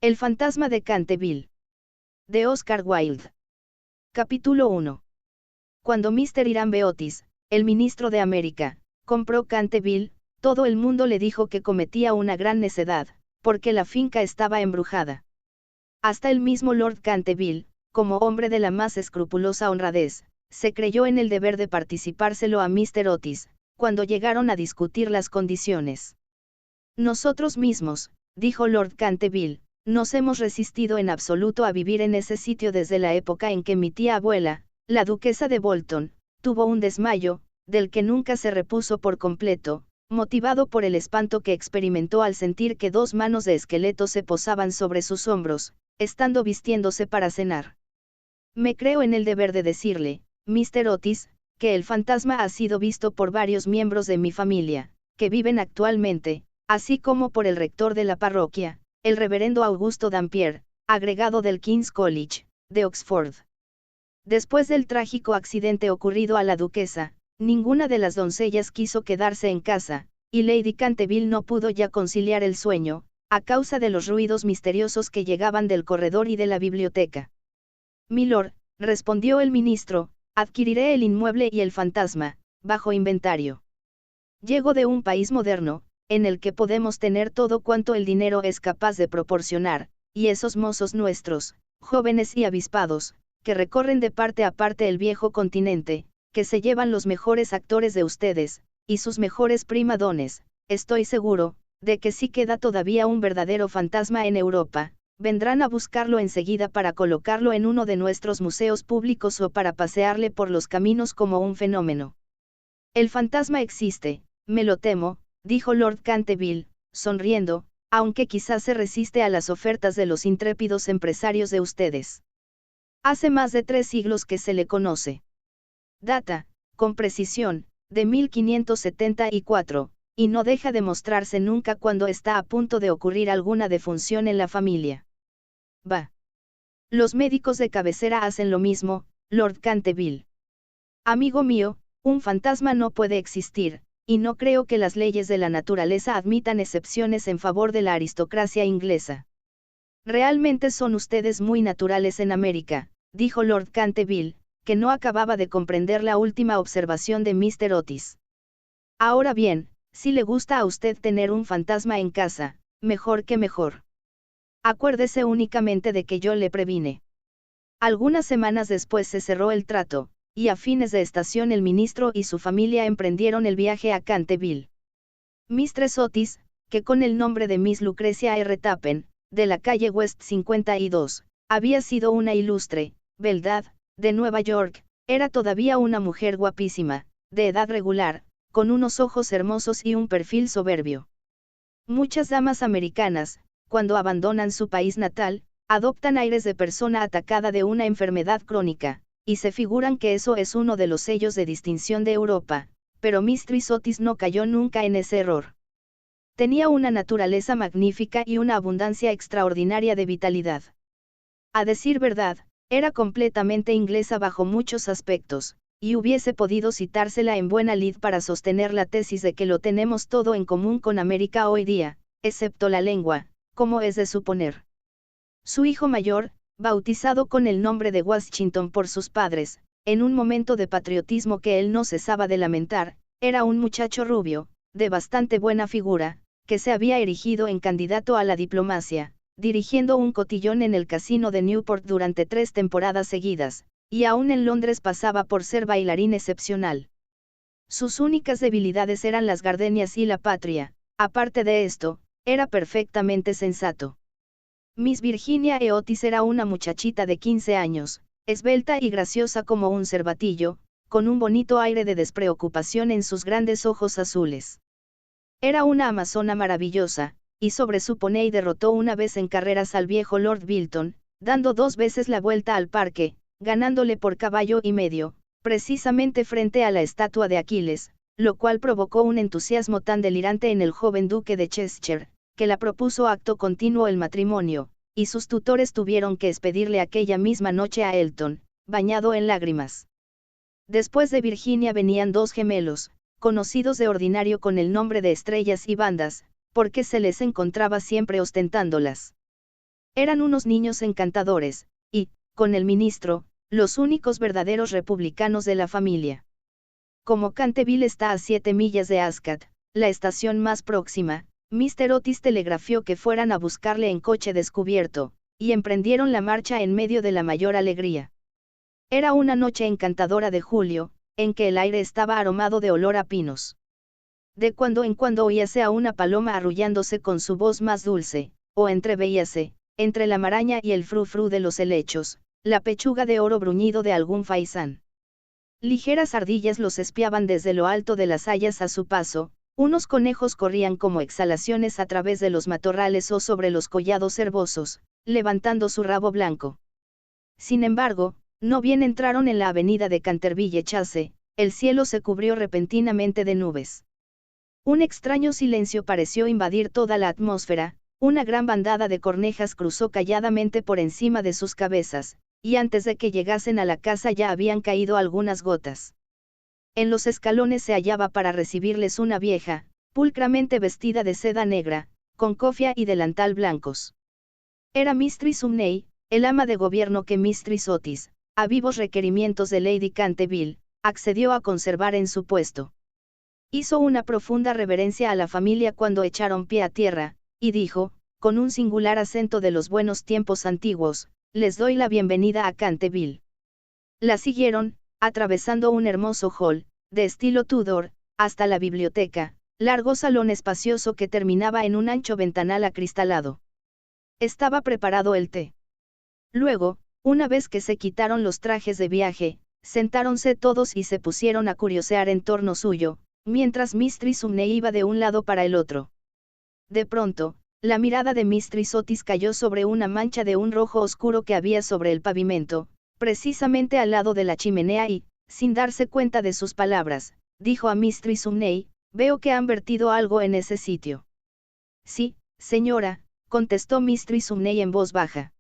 El fantasma de Canterville. De Oscar Wilde. Capítulo 1. Cuando Mr. Hiram Otis, el ministro de América, compró Canterville, todo el mundo le dijo que cometía una gran necedad, porque la finca estaba embrujada. Hasta el mismo Lord Canterville, como hombre de la más escrupulosa honradez, se creyó en el deber de participárselo a Mr. Otis, cuando llegaron a discutir las condiciones. Nosotros mismos, dijo Lord Canterville, nos hemos resistido en absoluto a vivir en ese sitio desde la época en que mi tía abuela, la duquesa de Bolton, tuvo un desmayo, del que nunca se repuso por completo, motivado por el espanto que experimentó al sentir que dos manos de esqueleto se posaban sobre sus hombros, estando vistiéndose para cenar. Me creo en el deber de decirle, Mr. Otis, que el fantasma ha sido visto por varios miembros de mi familia, que viven actualmente, así como por el rector de la parroquia, el reverendo Augusto Dampier, agregado del King's College, de Oxford. Después del trágico accidente ocurrido a la duquesa, ninguna de las doncellas quiso quedarse en casa, y Lady Canterville no pudo ya conciliar el sueño, a causa de los ruidos misteriosos que llegaban del corredor y de la biblioteca. Milord, respondió el ministro, adquiriré el inmueble y el fantasma, bajo inventario. Llego de un país moderno, en el que podemos tener todo cuanto el dinero es capaz de proporcionar, y esos mozos nuestros, jóvenes y avispados, que recorren de parte a parte el viejo continente, que se llevan los mejores actores de ustedes, y sus mejores primadones, estoy seguro, de que si queda todavía un verdadero fantasma en Europa, vendrán a buscarlo enseguida para colocarlo en uno de nuestros museos públicos o para pasearle por los caminos como un fenómeno. El fantasma existe, me lo temo, dijo Lord Canterville, sonriendo, aunque quizás se resiste a las ofertas de los intrépidos empresarios de ustedes. Hace más de 3 siglos que se le conoce. Data, con precisión, de 1574, y no deja de mostrarse nunca cuando está a punto de ocurrir alguna defunción en la familia. Bah. Los médicos de cabecera hacen lo mismo, Lord Canterville. Amigo mío, un fantasma no puede existir, y no creo que las leyes de la naturaleza admitan excepciones en favor de la aristocracia inglesa. Realmente son ustedes muy naturales en América, dijo Lord Canterville, que no acababa de comprender la última observación de Mr. Otis. Ahora bien, si le gusta a usted tener un fantasma en casa, mejor que mejor. Acuérdese únicamente de que yo le previne. Algunas semanas después se cerró el trato, y a fines de estación el ministro y su familia emprendieron el viaje a Canterville. Mistress Otis, que con el nombre de Miss Lucrecia R. Tappen, de la calle West 52, había sido una ilustre, beldad, de Nueva York, era todavía una mujer guapísima, de edad regular, con unos ojos hermosos y un perfil soberbio. Muchas damas americanas, cuando abandonan su país natal, adoptan aires de persona atacada de una enfermedad crónica, y se figuran que eso es uno de los sellos de distinción de Europa, pero Mistress Otis no cayó nunca en ese error. Tenía una naturaleza magnífica y una abundancia extraordinaria de vitalidad. A decir verdad, era completamente inglesa bajo muchos aspectos, y hubiese podido citársela en buena lid para sostener la tesis de que lo tenemos todo en común con América hoy día, excepto la lengua, como es de suponer. Su hijo mayor, bautizado con el nombre de Washington por sus padres, en un momento de patriotismo que él no cesaba de lamentar, era un muchacho rubio, de bastante buena figura, que se había erigido en candidato a la diplomacia, dirigiendo un cotillón en el casino de Newport durante 3 temporadas seguidas, y aún en Londres pasaba por ser bailarín excepcional. Sus únicas debilidades eran las gardenias y la patria, aparte de esto, era perfectamente sensato. Miss Virginia E. Otis era una muchachita de 15 años, esbelta y graciosa como un cervatillo, con un bonito aire de despreocupación en sus grandes ojos azules. Era una amazona maravillosa, y sobre su poney derrotó una vez en carreras al viejo Lord Bilton, dando 2 veces la vuelta al parque, ganándole por caballo y medio, precisamente frente a la estatua de Aquiles, lo cual provocó un entusiasmo tan delirante en el joven duque de Cheshire, que la propuso acto continuo el matrimonio, y sus tutores tuvieron que expedirle aquella misma noche a Elton, bañado en lágrimas. Después de Virginia venían 2 gemelos, conocidos de ordinario con el nombre de Estrellas y Bandas, porque se les encontraba siempre ostentándolas. Eran unos niños encantadores, y, con el ministro, los únicos verdaderos republicanos de la familia. Como Canterville está a 7 millas de Ascot, la estación más próxima, Mr. Otis telegrafió que fueran a buscarle en coche descubierto, y emprendieron la marcha en medio de la mayor alegría. Era una noche encantadora de julio, en que el aire estaba aromado de olor a pinos. De cuando en cuando oíase a una paloma arrullándose con su voz más dulce, o entreveíase, entre la maraña y el frufru de los helechos, la pechuga de oro bruñido de algún faisán. Ligeras ardillas los espiaban desde lo alto de las hayas a su paso, unos conejos corrían como exhalaciones a través de los matorrales o sobre los collados herbosos, levantando su rabo blanco. Sin embargo, no bien entraron en la avenida de Canterville Chase, el cielo se cubrió repentinamente de nubes. Un extraño silencio pareció invadir toda la atmósfera, una gran bandada de cornejas cruzó calladamente por encima de sus cabezas, y antes de que llegasen a la casa ya habían caído algunas gotas. En los escalones se hallaba para recibirles una vieja, pulcramente vestida de seda negra, con cofia y delantal blancos. Era Mistress Umney, el ama de gobierno que Mistress Otis, a vivos requerimientos de Lady Canterville, accedió a conservar en su puesto. Hizo una profunda reverencia a la familia cuando echaron pie a tierra, y dijo, con un singular acento de los buenos tiempos antiguos, les doy la bienvenida a Canterville. La siguieron, atravesando un hermoso hall, de estilo Tudor, hasta la biblioteca, largo salón espacioso que terminaba en un ancho ventanal acristalado. Estaba preparado el té. Luego, una vez que se quitaron los trajes de viaje, sentáronse todos y se pusieron a curiosear en torno suyo, mientras Mistress Umney iba de un lado para el otro. De pronto, la mirada de Mistress Otis cayó sobre una mancha de un rojo oscuro que había sobre el pavimento, precisamente al lado de la chimenea y, sin darse cuenta de sus palabras, dijo a Mistress Umney, veo que han vertido algo en ese sitio. Sí, señora, contestó Mistress Umney en voz baja.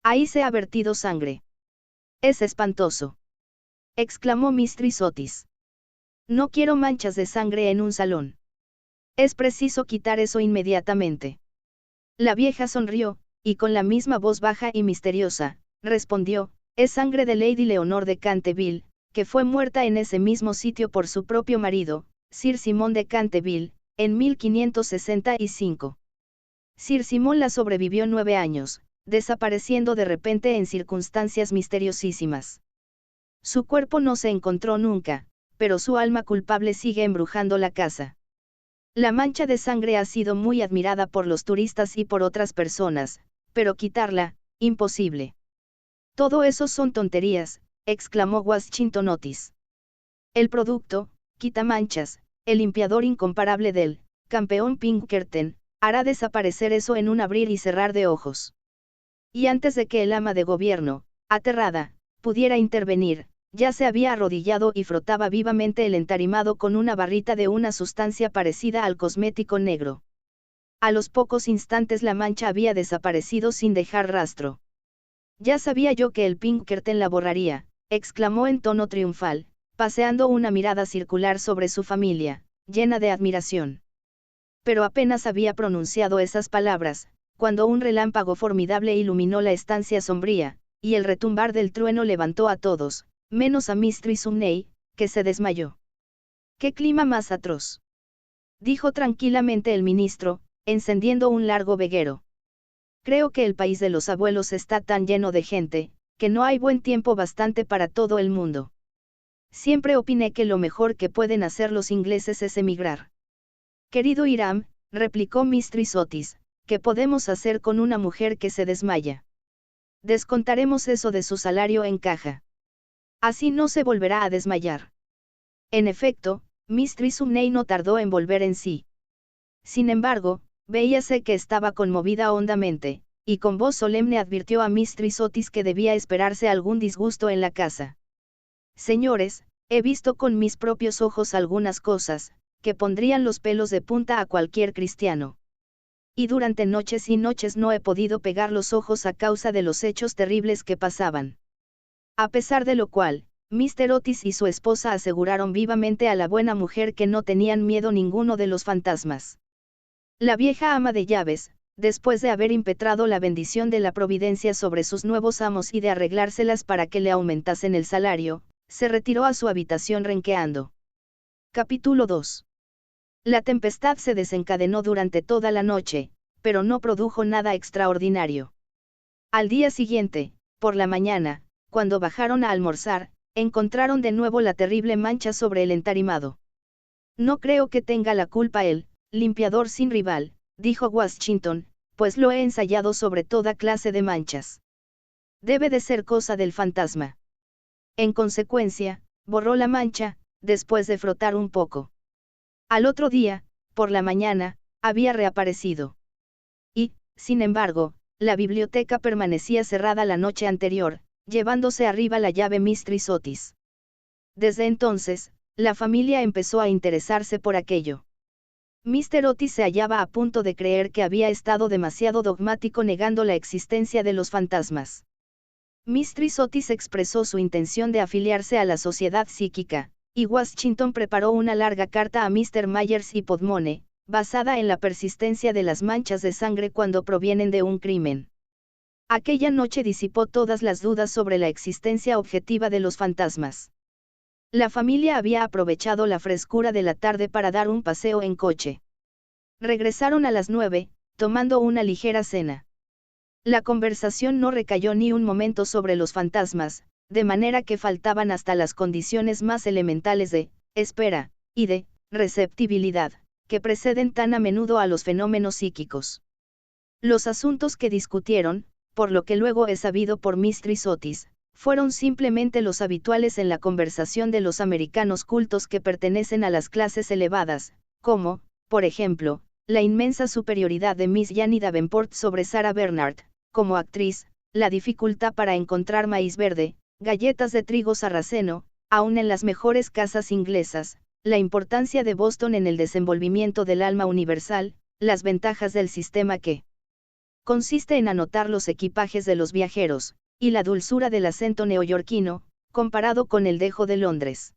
Ahí se ha vertido sangre. Es espantoso. Exclamó Mistress Otis. No quiero manchas de sangre en un salón. Es preciso quitar eso inmediatamente. La vieja sonrió, y con la misma voz baja y misteriosa, respondió, es sangre de Lady Leonor de Canterville, que fue muerta en ese mismo sitio por su propio marido, Sir Simon de Canterville, en 1565. Sir Simon la sobrevivió 9 años, desapareciendo de repente en circunstancias misteriosísimas. Su cuerpo no se encontró nunca, pero su alma culpable sigue embrujando la casa. La mancha de sangre ha sido muy admirada por los turistas y por otras personas, pero quitarla, imposible. Todo eso son tonterías, exclamó Washington Otis. El producto, quitamanchas, el limpiador incomparable del campeón Pinkerton, hará desaparecer eso en un abrir y cerrar de ojos. Y antes de que el ama de gobierno, aterrada, pudiera intervenir, ya se había arrodillado y frotaba vivamente el entarimado con una barrita de una sustancia parecida al cosmético negro. A los pocos instantes la mancha había desaparecido sin dejar rastro. Ya sabía yo que el Pinkerton la borraría, exclamó en tono triunfal, paseando una mirada circular sobre su familia, llena de admiración. Pero apenas había pronunciado esas palabras, cuando un relámpago formidable iluminó la estancia sombría, y el retumbar del trueno levantó a todos, menos a Mistress Umney, que se desmayó. ¡Qué clima más atroz!, dijo tranquilamente el ministro, encendiendo un largo veguero. Creo que el país de los abuelos está tan lleno de gente, que no hay buen tiempo bastante para todo el mundo. Siempre opiné que lo mejor que pueden hacer los ingleses es emigrar. Querido Hiram, replicó Mistress Otis, ¿qué podemos hacer con una mujer que se desmaya? Descontaremos eso de su salario en caja. Así no se volverá a desmayar. En efecto, Mistress Umney no tardó en volver en sí. Sin embargo, veíase que estaba conmovida hondamente, y con voz solemne advirtió a Mistress Otis que debía esperarse algún disgusto en la casa. Señores, he visto con mis propios ojos algunas cosas, que pondrían los pelos de punta a cualquier cristiano. Y durante noches y noches no he podido pegar los ojos a causa de los hechos terribles que pasaban. A pesar de lo cual, Mr. Otis y su esposa aseguraron vivamente a la buena mujer que no tenían miedo ninguno de los fantasmas. La vieja ama de llaves, después de haber impetrado la bendición de la providencia sobre sus nuevos amos y de arreglárselas para que le aumentasen el salario, se retiró a su habitación renqueando. Capítulo 2. La tempestad se desencadenó durante toda la noche, pero no produjo nada extraordinario. Al día siguiente, por la mañana, cuando bajaron a almorzar, encontraron de nuevo la terrible mancha sobre el entarimado. No creo que tenga la culpa el limpiador sin rival, dijo Washington, pues lo he ensayado sobre toda clase de manchas. Debe de ser cosa del fantasma. En consecuencia, borró la mancha, después de frotar un poco. Al otro día, por la mañana, había reaparecido. Y, sin embargo, la biblioteca permanecía cerrada la noche anterior, llevándose arriba la llave Mistress Otis. Desde entonces, la familia empezó a interesarse por aquello. Mr. Otis se hallaba a punto de creer que había estado demasiado dogmático negando la existencia de los fantasmas. Mistress Otis expresó su intención de afiliarse a la Sociedad Psíquica, y Washington preparó una larga carta a Mr. Myers y Podmone, basada en la persistencia de las manchas de sangre cuando provienen de un crimen. Aquella noche disipó todas las dudas sobre la existencia objetiva de los fantasmas. La familia había aprovechado la frescura de la tarde para dar un paseo en coche. Regresaron a las 9, tomando una ligera cena. La conversación no recayó ni un momento sobre los fantasmas, de manera que faltaban hasta las condiciones más elementales de espera y de receptibilidad, que preceden tan a menudo a los fenómenos psíquicos. Los asuntos que discutieron, por lo que luego he sabido por Mistress Otis, fueron simplemente los habituales en la conversación de los americanos cultos que pertenecen a las clases elevadas, como, por ejemplo, la inmensa superioridad de Miss Janie Davenport sobre Sarah Bernhardt, como actriz, la dificultad para encontrar maíz verde, galletas de trigo sarraceno, aun en las mejores casas inglesas, la importancia de Boston en el desenvolvimiento del alma universal, las ventajas del sistema que consiste en anotar los equipajes de los viajeros, y la dulzura del acento neoyorquino, comparado con el dejo de Londres.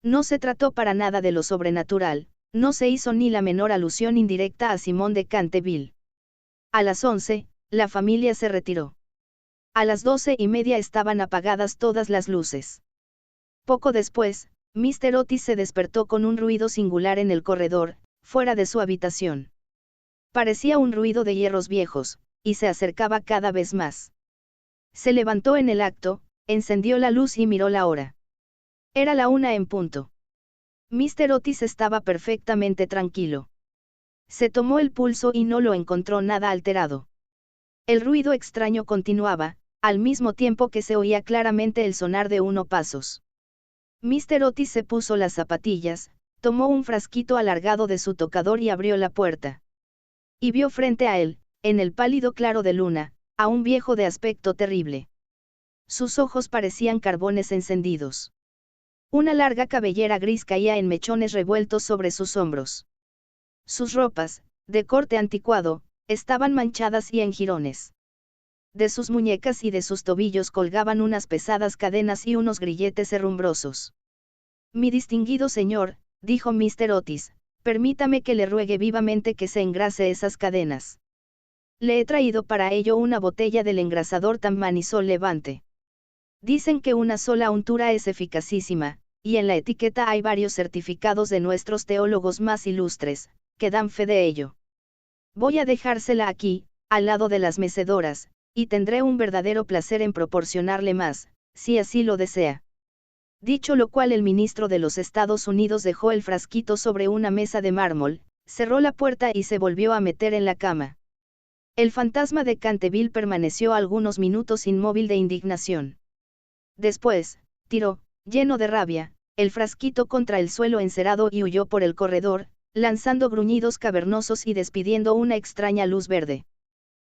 No se trató para nada de lo sobrenatural, no se hizo ni la menor alusión indirecta a Simón de Canterville. A las 11, la familia se retiró. A las 12:30 estaban apagadas todas las luces. Poco después, Mr. Otis se despertó con un ruido singular en el corredor, fuera de su habitación. Parecía un ruido de hierros viejos, y se acercaba cada vez más. Se levantó en el acto, encendió la luz y miró la hora. Era la 1 en punto. Mr. Otis estaba perfectamente tranquilo. Se tomó el pulso y no lo encontró nada alterado. El ruido extraño continuaba, al mismo tiempo que se oía claramente el sonar de unos pasos. Mr. Otis se puso las zapatillas, tomó un frasquito alargado de su tocador y abrió la puerta. Y vio frente a él, en el pálido claro de luna, a un viejo de aspecto terrible. Sus ojos parecían carbones encendidos. Una larga cabellera gris caía en mechones revueltos sobre sus hombros. Sus ropas, de corte anticuado, estaban manchadas y en jirones. De sus muñecas y de sus tobillos colgaban unas pesadas cadenas y unos grilletes herrumbrosos. Mi distinguido señor, dijo Mr. Otis, permítame que le ruegue vivamente que se engrase esas cadenas. Le he traído para ello una botella del engrasador Tammanisol Levante. Dicen que una sola untura es eficacísima, y en la etiqueta hay varios certificados de nuestros teólogos más ilustres, que dan fe de ello. Voy a dejársela aquí, al lado de las mecedoras, y tendré un verdadero placer en proporcionarle más, si así lo desea. Dicho lo cual, el ministro de los Estados Unidos dejó el frasquito sobre una mesa de mármol, cerró la puerta y se volvió a meter en la cama. El fantasma de Canterville permaneció algunos minutos inmóvil de indignación. Después, tiró, lleno de rabia, el frasquito contra el suelo encerado y huyó por el corredor, lanzando gruñidos cavernosos y despidiendo una extraña luz verde.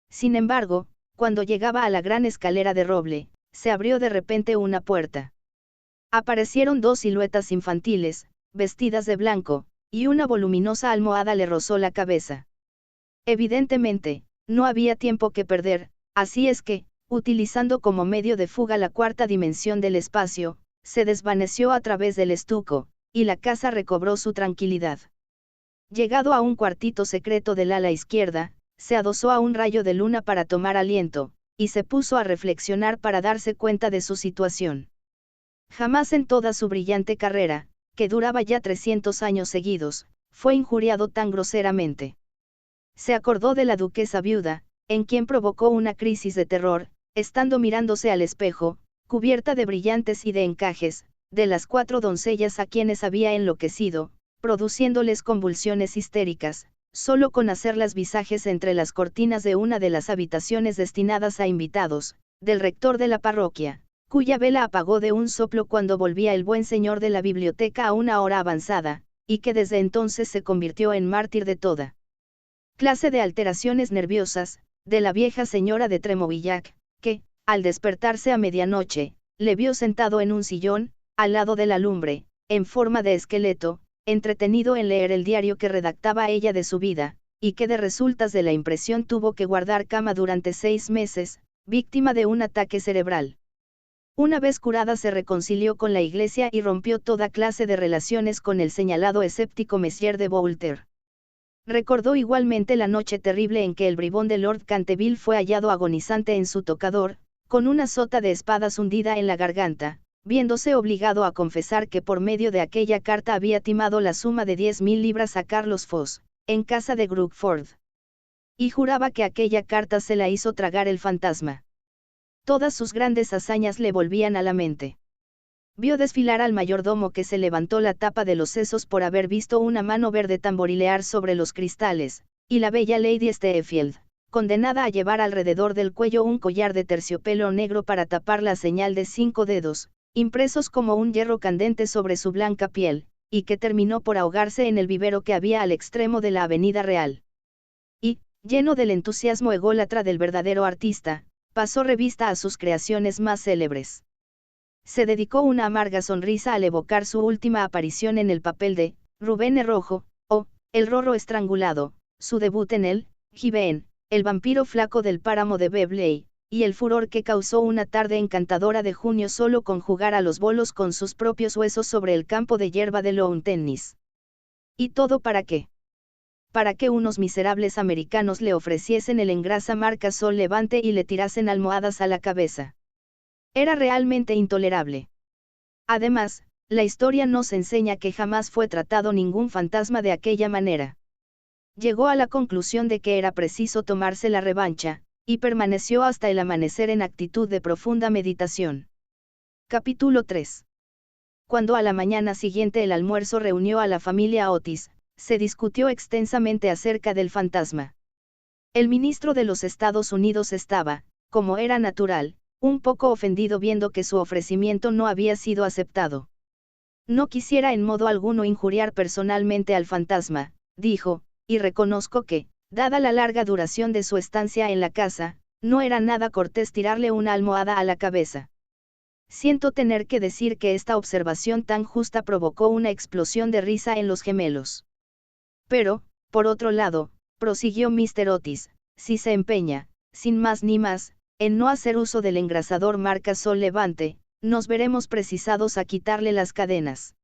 Sin embargo, cuando llegaba a la gran escalera de roble, se abrió de repente una puerta. Aparecieron dos siluetas infantiles, vestidas de blanco, y una voluminosa almohada le rozó la cabeza. Evidentemente, no había tiempo que perder, así es que, utilizando como medio de fuga la cuarta dimensión del espacio, se desvaneció a través del estuco, y la casa recobró su tranquilidad. Llegado a un cuartito secreto del ala izquierda, se adosó a un rayo de luna para tomar aliento, y se puso a reflexionar para darse cuenta de su situación. Jamás en toda su brillante carrera, que duraba ya 300 años seguidos, fue injuriado tan groseramente. Se acordó de la duquesa viuda, en quien provocó una crisis de terror, estando mirándose al espejo, cubierta de brillantes y de encajes, de las 4 doncellas a quienes había enloquecido, produciéndoles convulsiones histéricas, solo con hacer las visajes entre las cortinas de una de las habitaciones destinadas a invitados, del rector de la parroquia, cuya vela apagó de un soplo cuando volvía el buen señor de la biblioteca a una hora avanzada, y que desde entonces se convirtió en mártir de toda clase de alteraciones nerviosas, de la vieja señora de Tremouillac, que, al despertarse a medianoche, le vio sentado en un sillón, al lado de la lumbre, en forma de esqueleto, entretenido en leer el diario que redactaba ella de su vida, y que de resultas de la impresión tuvo que guardar cama durante 6 meses, víctima de un ataque cerebral. Una vez curada se reconcilió con la Iglesia y rompió toda clase de relaciones con el señalado escéptico Messier de Voltaire. Recordó igualmente la noche terrible en que el bribón de Lord Canterville fue hallado agonizante en su tocador, con una sota de espadas hundida en la garganta, viéndose obligado a confesar que por medio de aquella carta había timado la suma de 10.000 libras a Carlos Foss, en casa de Crookford. Y juraba que aquella carta se la hizo tragar el fantasma. Todas sus grandes hazañas le volvían a la mente. Vio desfilar al mayordomo que se levantó la tapa de los sesos por haber visto una mano verde tamborilear sobre los cristales, y la bella Lady Steffield, condenada a llevar alrededor del cuello un collar de terciopelo negro para tapar la señal de 5 dedos, impresos como un hierro candente sobre su blanca piel, y que terminó por ahogarse en el vivero que había al extremo de la Avenida Real. Y, lleno del entusiasmo ególatra del verdadero artista, pasó revista a sus creaciones más célebres. Se dedicó una amarga sonrisa al evocar su última aparición en el papel de Rubén el Rojo, o El Rorro Estrangulado, su debut en el Gibeon, el vampiro flaco del páramo de Bebley, y el furor que causó una tarde encantadora de junio solo con jugar a los bolos con sus propios huesos sobre el campo de hierba de lawn tennis. ¿Y todo para qué? Para que unos miserables americanos le ofreciesen el engrasa marca Sol Levante y le tirasen almohadas a la cabeza. Era realmente intolerable. Además, la historia nos enseña que jamás fue tratado ningún fantasma de aquella manera. Llegó a la conclusión de que era preciso tomarse la revancha, y permaneció hasta el amanecer en actitud de profunda meditación. Capítulo 3. Cuando a la mañana siguiente el almuerzo reunió a la familia Otis, se discutió extensamente acerca del fantasma. El ministro de los Estados Unidos estaba, como era natural, un poco ofendido viendo que su ofrecimiento no había sido aceptado. No quisiera en modo alguno injuriar personalmente al fantasma, dijo, y reconozco que, dada la larga duración de su estancia en la casa, no era nada cortés tirarle una almohada a la cabeza. Siento tener que decir que esta observación tan justa provocó una explosión de risa en los gemelos. Pero, por otro lado, prosiguió Mr. Otis, si se empeña, sin más ni más, en no hacer uso del engrasador marca Sol Levante, nos veremos precisados a quitarle las cadenas.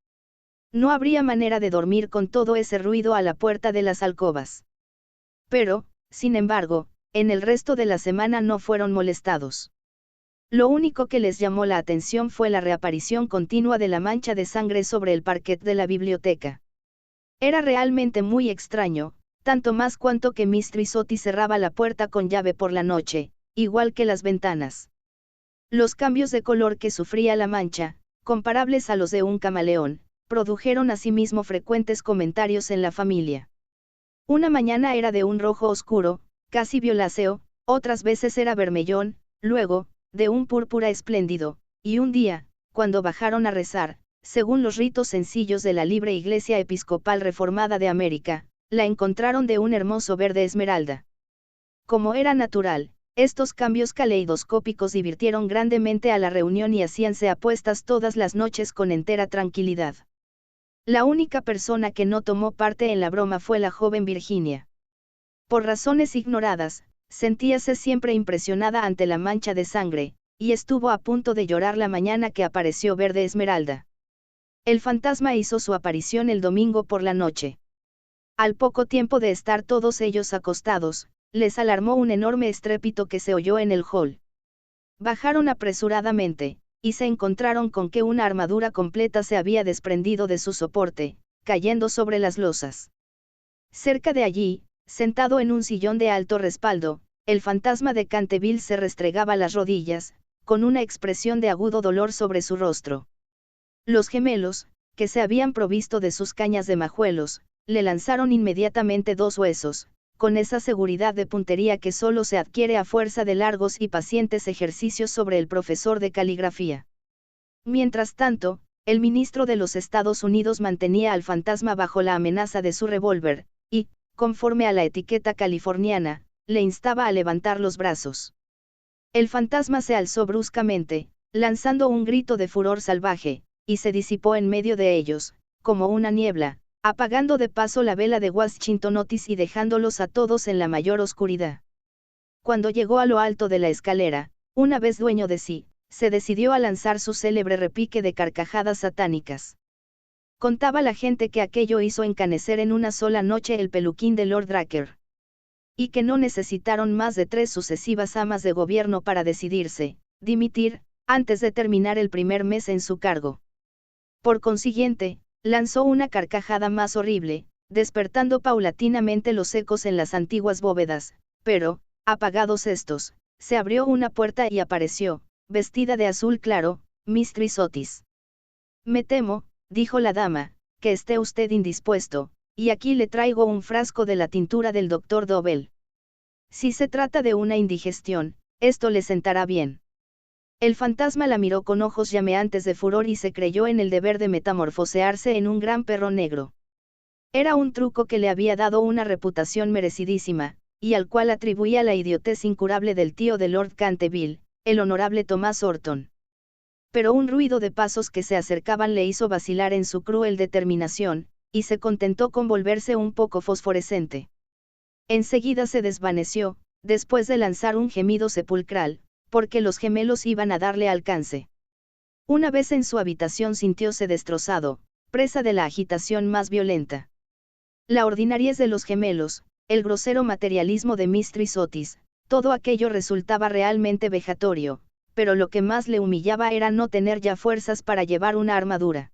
No habría manera de dormir con todo ese ruido a la puerta de las alcobas. Pero, sin embargo, en el resto de la semana no fueron molestados. Lo único que les llamó la atención fue la reaparición continua de la mancha de sangre sobre el parquet de la biblioteca. Era realmente muy extraño, tanto más cuanto que Mistress Otis cerraba la puerta con llave por la noche, igual que las ventanas. Los cambios de color que sufría la mancha, comparables a los de un camaleón, produjeron asimismo frecuentes comentarios en la familia. Una mañana era de un rojo oscuro, casi violáceo, otras veces era vermellón, luego, de un púrpura espléndido, y un día, cuando bajaron a rezar, según los ritos sencillos de la libre Iglesia Episcopal Reformada de América, la encontraron de un hermoso verde esmeralda. Como era natural, estos cambios caleidoscópicos divirtieron grandemente a la reunión y hacíanse apuestas todas las noches con entera tranquilidad. La única persona que no tomó parte en la broma fue la joven Virginia. Por razones ignoradas, sentíase siempre impresionada ante la mancha de sangre, y estuvo a punto de llorar la mañana que apareció verde esmeralda. El fantasma hizo su aparición el domingo por la noche. Al poco tiempo de estar todos ellos acostados, les alarmó un enorme estrépito que se oyó en el hall. Bajaron apresuradamente, y se encontraron con que una armadura completa se había desprendido de su soporte, cayendo sobre las losas. Cerca de allí, sentado en un sillón de alto respaldo, el fantasma de Canterville se restregaba las rodillas, con una expresión de agudo dolor sobre su rostro. Los gemelos, que se habían provisto de sus cañas de majuelos, le lanzaron inmediatamente 2 huesos, con esa seguridad de puntería que solo se adquiere a fuerza de largos y pacientes ejercicios sobre el profesor de caligrafía. Mientras tanto, el ministro de los Estados Unidos mantenía al fantasma bajo la amenaza de su revólver, y, conforme a la etiqueta californiana, le instaba a levantar los brazos. El fantasma se alzó bruscamente, lanzando un grito de furor salvaje, y se disipó en medio de ellos, como una niebla, apagando de paso la vela de Washington Otis y dejándolos a todos en la mayor oscuridad. Cuando llegó a lo alto de la escalera, una vez dueño de sí, se decidió a lanzar su célebre repique de carcajadas satánicas. Contaba la gente que aquello hizo encanecer en una sola noche el peluquín de Lord Dracker. Y que no necesitaron más de 3 sucesivas amas de gobierno para decidirse, dimitir, antes de terminar el primer mes en su cargo. Por consiguiente, lanzó una carcajada más horrible, despertando paulatinamente los ecos en las antiguas bóvedas, pero, apagados estos, se abrió una puerta y apareció, vestida de azul claro, Mistress Otis. Me temo, dijo la dama, que esté usted indispuesto, y aquí le traigo un frasco de la tintura del Dr. Dobell. Si se trata de una indigestión, esto le sentará bien. El fantasma la miró con ojos llameantes de furor y se creyó en el deber de metamorfosearse en un gran perro negro. Era un truco que le había dado una reputación merecidísima, y al cual atribuía la idiotez incurable del tío de Lord Canterville, el honorable Thomas Horton. Pero un ruido de pasos que se acercaban le hizo vacilar en su cruel determinación, y se contentó con volverse un poco fosforescente. Enseguida se desvaneció, después de lanzar un gemido sepulcral, porque los gemelos iban a darle alcance. Una vez en su habitación sintióse destrozado, presa de la agitación más violenta. La ordinariez de los gemelos, el grosero materialismo de Mistress Otis, todo aquello resultaba realmente vejatorio, pero lo que más le humillaba era no tener ya fuerzas para llevar una armadura.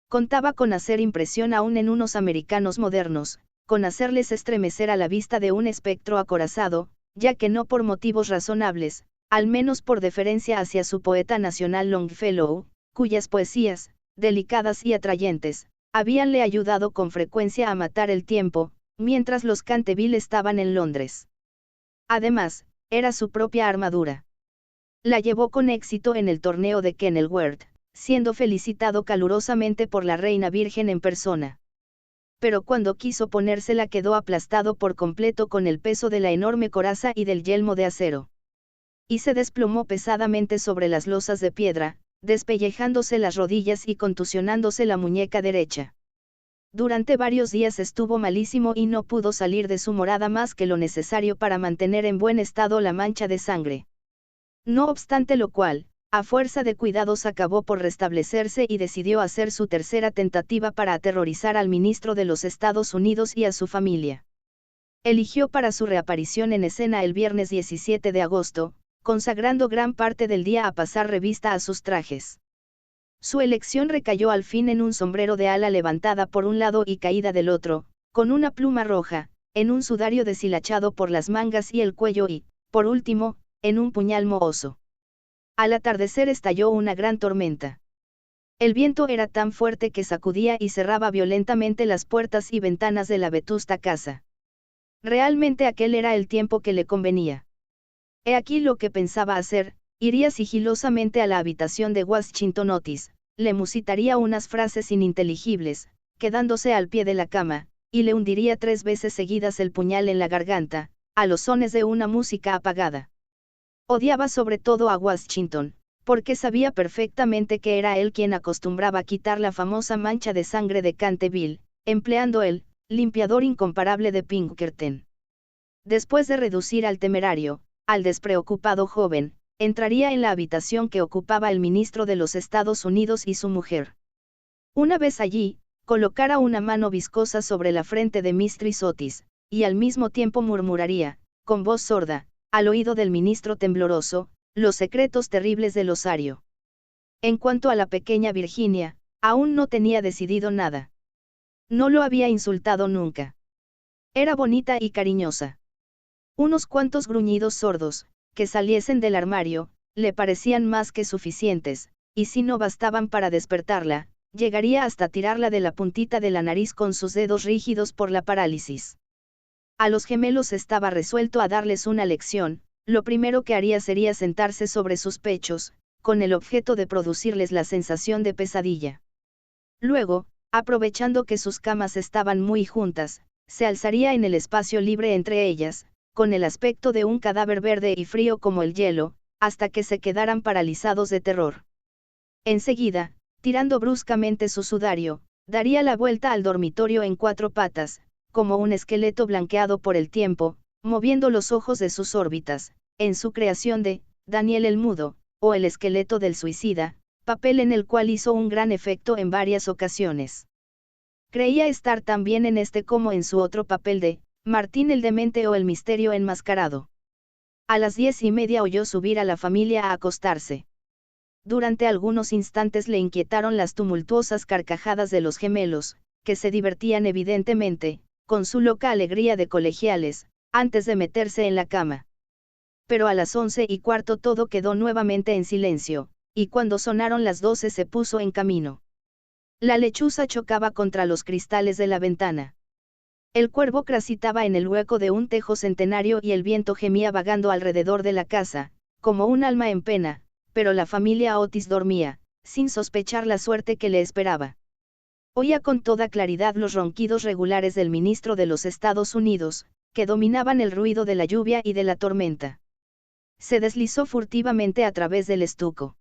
Contaba con hacer impresión aún en unos americanos modernos, con hacerles estremecer a la vista de un espectro acorazado, ya que no por motivos razonables, al menos por deferencia hacia su poeta nacional Longfellow, cuyas poesías, delicadas y atrayentes, habíanle ayudado con frecuencia a matar el tiempo, mientras los Canterville estaban en Londres. Además, era su propia armadura. La llevó con éxito en el torneo de Kenilworth, siendo felicitado calurosamente por la reina virgen en persona. Pero cuando quiso ponérsela quedó aplastado por completo con el peso de la enorme coraza y del yelmo de acero. Y se desplomó pesadamente sobre las losas de piedra, despellejándose las rodillas y contusionándose la muñeca derecha. Durante varios días estuvo malísimo y no pudo salir de su morada más que lo necesario para mantener en buen estado la mancha de sangre. No obstante lo cual, a fuerza de cuidados acabó por restablecerse y decidió hacer su tercera tentativa para aterrorizar al ministro de los Estados Unidos y a su familia. Eligió para su reaparición en escena el viernes 17 de agosto, consagrando gran parte del día a pasar revista a sus trajes. Su elección recayó al fin en un sombrero de ala levantada por un lado y caída del otro, con una pluma roja, en un sudario deshilachado por las mangas y el cuello y, por último, en un puñal mohoso. Al atardecer estalló una gran tormenta. El viento era tan fuerte que sacudía y cerraba violentamente las puertas y ventanas de la vetusta casa. Realmente aquel era el tiempo que le convenía. He aquí lo que pensaba hacer: iría sigilosamente a la habitación de Washington Otis, le musitaría unas frases ininteligibles, quedándose al pie de la cama, y le hundiría 3 veces seguidas el puñal en la garganta, a los sones de una música apagada. Odiaba sobre todo a Washington, porque sabía perfectamente que era él quien acostumbraba quitar la famosa mancha de sangre de Canterville, empleando el limpiador incomparable de Pinkerton. Después de reducir al temerario, al despreocupado joven, entraría en la habitación que ocupaba el ministro de los Estados Unidos y su mujer. Una vez allí, colocara una mano viscosa sobre la frente de Mistress Otis, y al mismo tiempo murmuraría: con voz sorda, al oído del ministro tembloroso, los secretos terribles del osario. En cuanto a la pequeña Virginia, aún no tenía decidido nada. No lo había insultado nunca. Era bonita y cariñosa. Unos cuantos gruñidos sordos, que saliesen del armario, le parecían más que suficientes, y si no bastaban para despertarla, llegaría hasta tirarla de la puntita de la nariz con sus dedos rígidos por la parálisis. A los gemelos estaba resuelto a darles una lección. Lo primero que haría sería sentarse sobre sus pechos, con el objeto de producirles la sensación de pesadilla. Luego, aprovechando que sus camas estaban muy juntas, se alzaría en el espacio libre entre ellas, con el aspecto de un cadáver verde y frío como el hielo, hasta que se quedaran paralizados de terror. Enseguida, tirando bruscamente su sudario, daría la vuelta al dormitorio en 4 patas, como un esqueleto blanqueado por el tiempo, moviendo los ojos de sus órbitas, en su creación de Daniel el Mudo, o el esqueleto del suicida, papel en el cual hizo un gran efecto en varias ocasiones. Creía estar tan bien en este como en su otro papel de Martín el Demente o el Misterio enmascarado. A las 10:30 oyó subir a la familia a acostarse. Durante algunos instantes le inquietaron las tumultuosas carcajadas de los gemelos, que se divertían evidentemente, con su loca alegría de colegiales, antes de meterse en la cama. Pero a las 11:15 todo quedó nuevamente en silencio, y cuando sonaron las 12 se puso en camino. La lechuza chocaba contra los cristales de la ventana. El cuervo cracitaba en el hueco de un tejo centenario y el viento gemía vagando alrededor de la casa, como un alma en pena, pero la familia Otis dormía, sin sospechar la suerte que le esperaba. Oía con toda claridad los ronquidos regulares del ministro de los Estados Unidos, que dominaban el ruido de la lluvia y de la tormenta. Se deslizó furtivamente a través del estuco.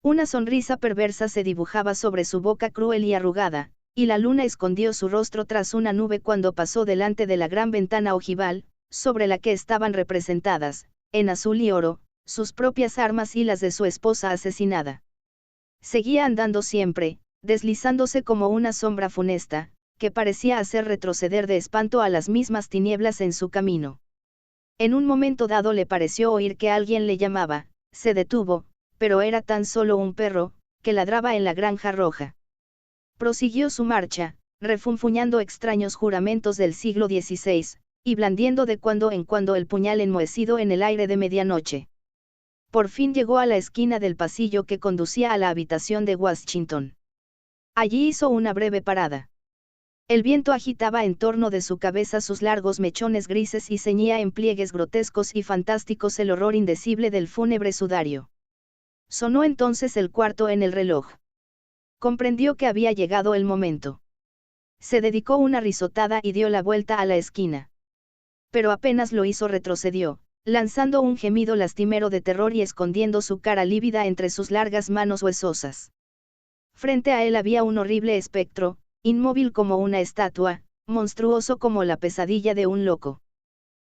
Una sonrisa perversa se dibujaba sobre su boca cruel y arrugada, y la luna escondió su rostro tras una nube cuando pasó delante de la gran ventana ojival, sobre la que estaban representadas, en azul y oro, sus propias armas y las de su esposa asesinada. Seguía andando siempre, deslizándose como una sombra funesta, que parecía hacer retroceder de espanto a las mismas tinieblas en su camino. En un momento dado le pareció oír que alguien le llamaba, se detuvo, pero era tan solo un perro, que ladraba en la granja roja. Prosiguió su marcha, refunfuñando extraños juramentos del siglo XVI, y blandiendo de cuando en cuando el puñal enmohecido en el aire de medianoche. Por fin llegó a la esquina del pasillo que conducía a la habitación de Washington. Allí hizo una breve parada. El viento agitaba en torno de su cabeza sus largos mechones grises y ceñía en pliegues grotescos y fantásticos el horror indecible del fúnebre sudario. Sonó entonces el cuarto en el reloj. Comprendió que había llegado el momento. Se dedicó una risotada y dio la vuelta a la esquina. Pero apenas lo hizo retrocedió, lanzando un gemido lastimero de terror y escondiendo su cara lívida entre sus largas manos huesosas. Frente a él había un horrible espectro, inmóvil como una estatua, monstruoso como la pesadilla de un loco.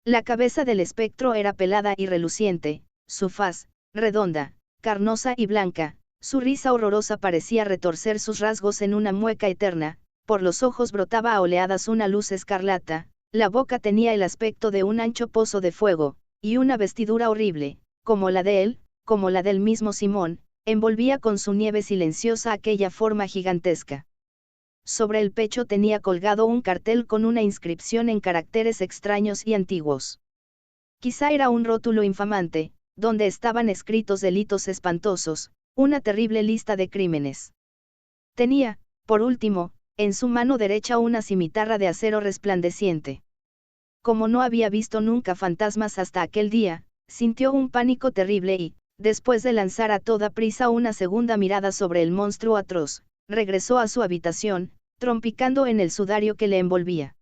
La cabeza del espectro era pelada y reluciente, su faz, redonda, carnosa y blanca, su risa horrorosa parecía retorcer sus rasgos en una mueca eterna, por los ojos brotaba a oleadas una luz escarlata, la boca tenía el aspecto de un ancho pozo de fuego, y una vestidura horrible, como la de él, como la del mismo Simón, envolvía con su nieve silenciosa aquella forma gigantesca. Sobre el pecho tenía colgado un cartel con una inscripción en caracteres extraños y antiguos. Quizá era un rótulo infamante, donde estaban escritos delitos espantosos, una terrible lista de crímenes. Tenía, por último, en su mano derecha una cimitarra de acero resplandeciente. Como no había visto nunca fantasmas hasta aquel día, sintió un pánico terrible y, después de lanzar a toda prisa una segunda mirada sobre el monstruo atroz, regresó a su habitación, trompicando en el sudario que le envolvía.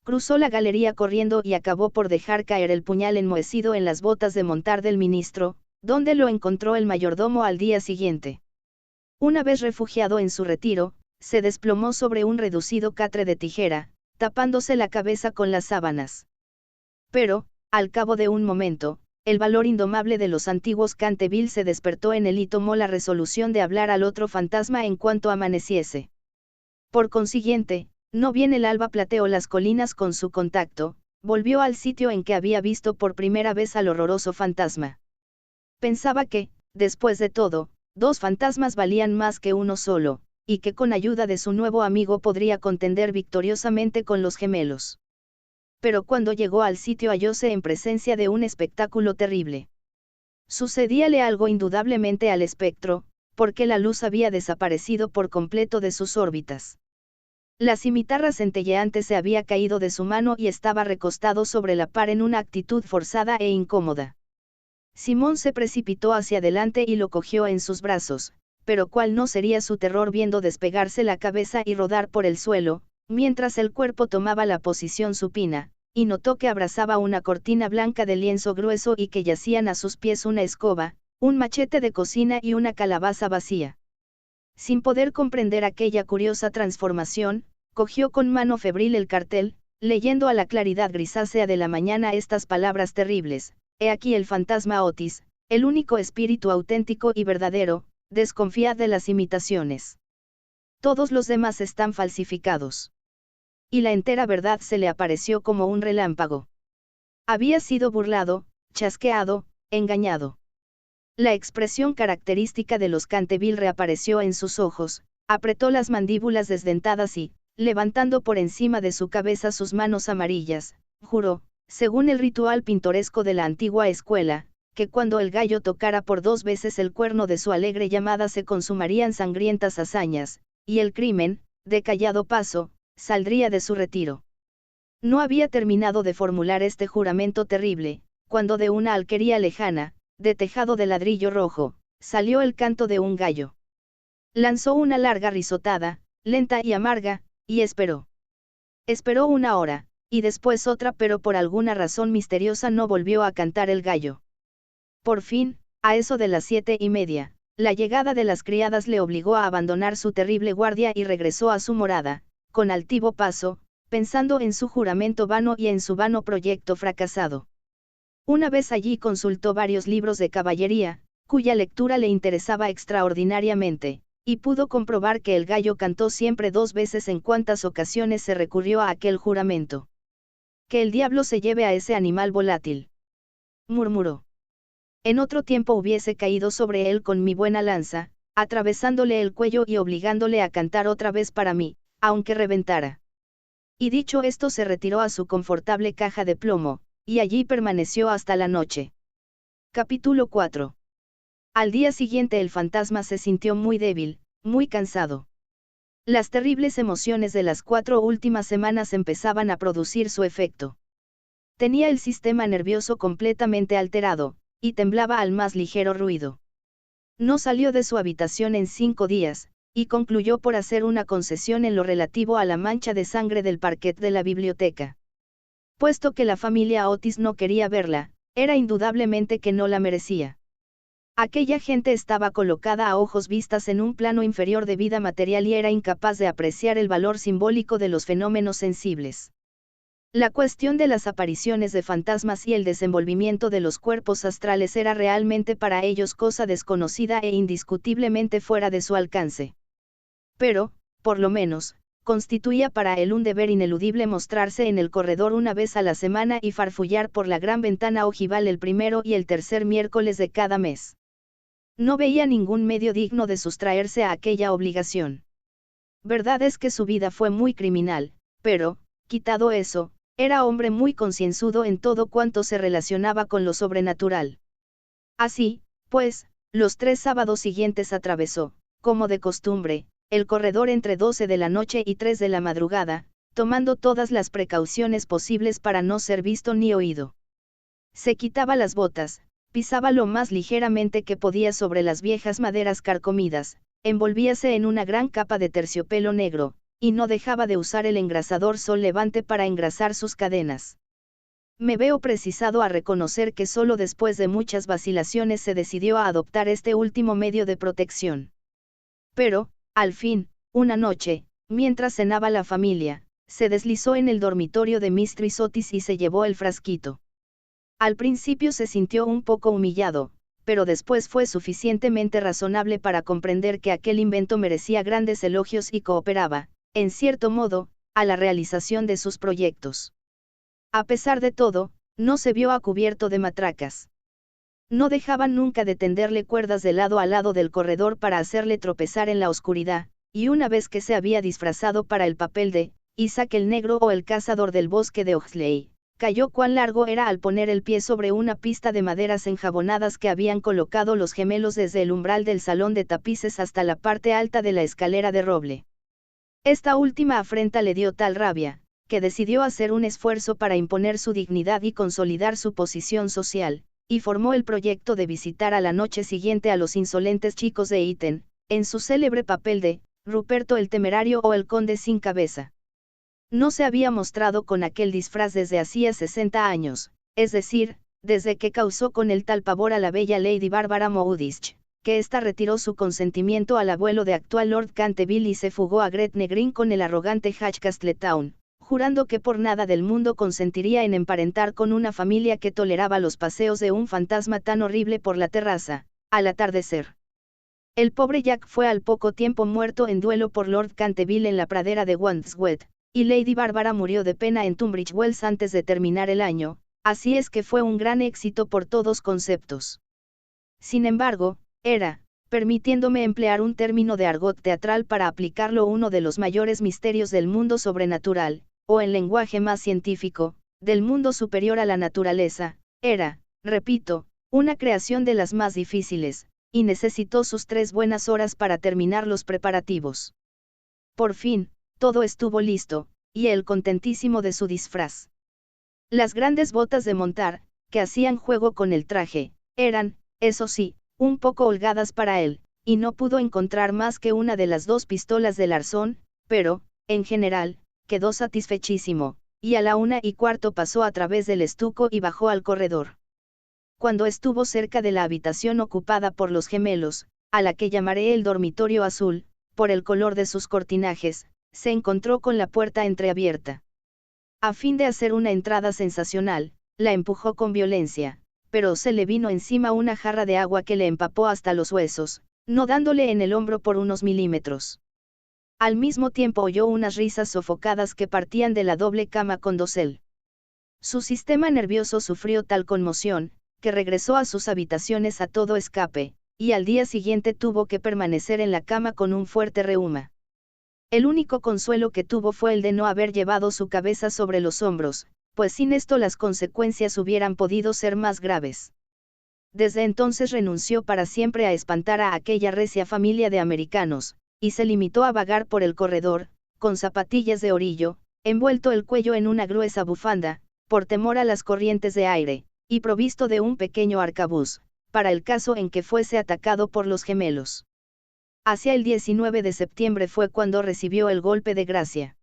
Cruzó la galería corriendo y acabó por dejar caer el puñal enmohecido en las botas de montar del ministro, donde lo encontró el mayordomo al día siguiente. Una vez refugiado en su retiro, se desplomó sobre un reducido catre de tijera, tapándose la cabeza con las sábanas. Pero, al cabo de un momento, el valor indomable de los antiguos Canterville se despertó en él y tomó la resolución de hablar al otro fantasma en cuanto amaneciese. Por consiguiente, no bien el alba plateó las colinas con su contacto, volvió al sitio en que había visto por primera vez al horroroso fantasma. Pensaba que, después de todo, 2 fantasmas valían más que uno solo, y que con ayuda de su nuevo amigo podría contender victoriosamente con los gemelos. Pero cuando llegó al sitio hallóse en presencia de un espectáculo terrible. Sucedíale algo indudablemente al espectro, porque la luz había desaparecido por completo de sus órbitas. La cimitarra centelleante se había caído de su mano y estaba recostado sobre la par en una actitud forzada e incómoda. Simón se precipitó hacia adelante y lo cogió en sus brazos, pero cuál no sería su terror viendo despegarse la cabeza y rodar por el suelo, mientras el cuerpo tomaba la posición supina, y notó que abrazaba una cortina blanca de lienzo grueso y que yacían a sus pies una escoba, un machete de cocina y una calabaza vacía. Sin poder comprender aquella curiosa transformación, cogió con mano febril el cartel, leyendo a la claridad grisácea de la mañana estas palabras terribles: «He aquí el fantasma Otis, el único espíritu auténtico y verdadero, desconfiad de las imitaciones. Todos los demás están falsificados». Y la entera verdad se le apareció como un relámpago. Había sido burlado, chasqueado, engañado. La expresión característica de los Canterville reapareció en sus ojos, apretó las mandíbulas desdentadas y, levantando por encima de su cabeza sus manos amarillas, juró, según el ritual pintoresco de la antigua escuela, que cuando el gallo tocara por 2 veces el cuerno de su alegre llamada se consumarían sangrientas hazañas, y el crimen, de callado paso, saldría de su retiro. No había terminado de formular este juramento terrible, cuando de una alquería lejana, de tejado de ladrillo rojo, salió el canto de un gallo. Lanzó una larga risotada, lenta y amarga, y esperó. Esperó 1 hora, y después otra, pero por alguna razón misteriosa no volvió a cantar el gallo. Por fin, a eso de las 7:30, la llegada de las criadas le obligó a abandonar su terrible guardia y regresó a su morada, con altivo paso, pensando en su juramento vano y en su vano proyecto fracasado. Una vez allí consultó varios libros de caballería, cuya lectura le interesaba extraordinariamente, y pudo comprobar que el gallo cantó siempre 2 veces en cuantas ocasiones se recurrió a aquel juramento. «Que el diablo se lleve a ese animal volátil», murmuró. «En otro tiempo hubiese caído sobre él con mi buena lanza, atravesándole el cuello y obligándole a cantar otra vez para mí, aunque reventara». Y dicho esto se retiró a su confortable caja de plomo, y allí permaneció hasta la noche. Capítulo 4. Al día siguiente el fantasma se sintió muy débil, muy cansado. Las terribles emociones de las 4 últimas semanas empezaban a producir su efecto. Tenía el sistema nervioso completamente alterado, y temblaba al más ligero ruido. No salió de su habitación en 5 días, y concluyó por hacer una concesión en lo relativo a la mancha de sangre del parquet de la biblioteca. Puesto que la familia Otis no quería verla, era indudablemente que no la merecía. Aquella gente estaba colocada a ojos vistas en un plano inferior de vida material y era incapaz de apreciar el valor simbólico de los fenómenos sensibles. La cuestión de las apariciones de fantasmas y el desenvolvimiento de los cuerpos astrales era realmente para ellos cosa desconocida e indiscutiblemente fuera de su alcance. Pero, por lo menos, constituía para él un deber ineludible mostrarse en el corredor 1 vez a la semana y farfullar por la gran ventana ojival el primero y el tercer miércoles de cada mes. No veía ningún medio digno de sustraerse a aquella obligación. Verdad es que su vida fue muy criminal, pero, quitado eso, era hombre muy concienzudo en todo cuanto se relacionaba con lo sobrenatural. Así, pues, los 3 sábados siguientes atravesó, como de costumbre, el corredor entre 12 de la noche y 3 de la madrugada, tomando todas las precauciones posibles para no ser visto ni oído. Se quitaba las botas, pisaba lo más ligeramente que podía sobre las viejas maderas carcomidas, envolvíase en una gran capa de terciopelo negro, y no dejaba de usar el engrasador Sol Levante para engrasar sus cadenas. Me veo precisado a reconocer que solo después de muchas vacilaciones se decidió a adoptar este último medio de protección. Pero, al fin, una noche, mientras cenaba la familia, se deslizó en el dormitorio de Mistress Otis y se llevó el frasquito. Al principio se sintió un poco humillado, pero después fue suficientemente razonable para comprender que aquel invento merecía grandes elogios y cooperaba, en cierto modo, a la realización de sus proyectos. A pesar de todo, no se vio a cubierto de matracas. No dejaban nunca de tenderle cuerdas de lado a lado del corredor para hacerle tropezar en la oscuridad, y una vez que se había disfrazado para el papel de Isaac el Negro o el cazador del bosque de Oxley, cayó cuán largo era al poner el pie sobre una pista de maderas enjabonadas que habían colocado los gemelos desde el umbral del salón de tapices hasta la parte alta de la escalera de roble. Esta última afrenta le dio tal rabia, que decidió hacer un esfuerzo para imponer su dignidad y consolidar su posición social, y formó el proyecto de visitar a la noche siguiente a los insolentes chicos de Eton, en su célebre papel de Ruperto el Temerario o el Conde sin Cabeza. No se había mostrado con aquel disfraz desde hacía 60 años, es decir, desde que causó con él tal pavor a la bella Lady Barbara Mowdish, que ésta retiró su consentimiento al abuelo de actual Lord Canterville y se fugó a Gretna Green con el arrogante Hutch Castletown, jurando que por nada del mundo consentiría en emparentar con una familia que toleraba los paseos de un fantasma tan horrible por la terraza, al atardecer. El pobre Jack fue al poco tiempo muerto en duelo por Lord Canterville en la pradera de Wandsworth, y Lady Barbara murió de pena en Tunbridge Wells antes de terminar el año, así es que fue un gran éxito por todos conceptos. Sin embargo, era, permitiéndome emplear un término de argot teatral para aplicarlo uno de los mayores misterios del mundo sobrenatural, o en lenguaje más científico, del mundo superior a la naturaleza, era, repito, una creación de las más difíciles, y necesitó sus 3 buenas horas para terminar los preparativos. Por fin, todo estuvo listo, y él contentísimo de su disfraz. Las grandes botas de montar, que hacían juego con el traje, eran, eso sí, un poco holgadas para él, y no pudo encontrar más que una de las 2 pistolas del arzón, pero, en general, quedó satisfechísimo, y a la 1:15 pasó a través del estuco y bajó al corredor. Cuando estuvo cerca de la habitación ocupada por los gemelos, a la que llamaré el dormitorio azul, por el color de sus cortinajes, se encontró con la puerta entreabierta. A fin de hacer una entrada sensacional, la empujó con violencia, pero se le vino encima una jarra de agua que le empapó hasta los huesos, no dándole en el hombro por unos milímetros. Al mismo tiempo oyó unas risas sofocadas que partían de la doble cama con dosel. Su sistema nervioso sufrió tal conmoción, que regresó a sus habitaciones a todo escape, y al día siguiente tuvo que permanecer en la cama con un fuerte reuma. El único consuelo que tuvo fue el de no haber llevado su cabeza sobre los hombros, pues sin esto las consecuencias hubieran podido ser más graves. Desde entonces renunció para siempre a espantar a aquella recia familia de americanos, y se limitó a vagar por el corredor, con zapatillas de orillo, envuelto el cuello en una gruesa bufanda, por temor a las corrientes de aire, y provisto de un pequeño arcabuz, para el caso en que fuese atacado por los gemelos. Hacia el 19 de septiembre fue cuando recibió el golpe de gracia.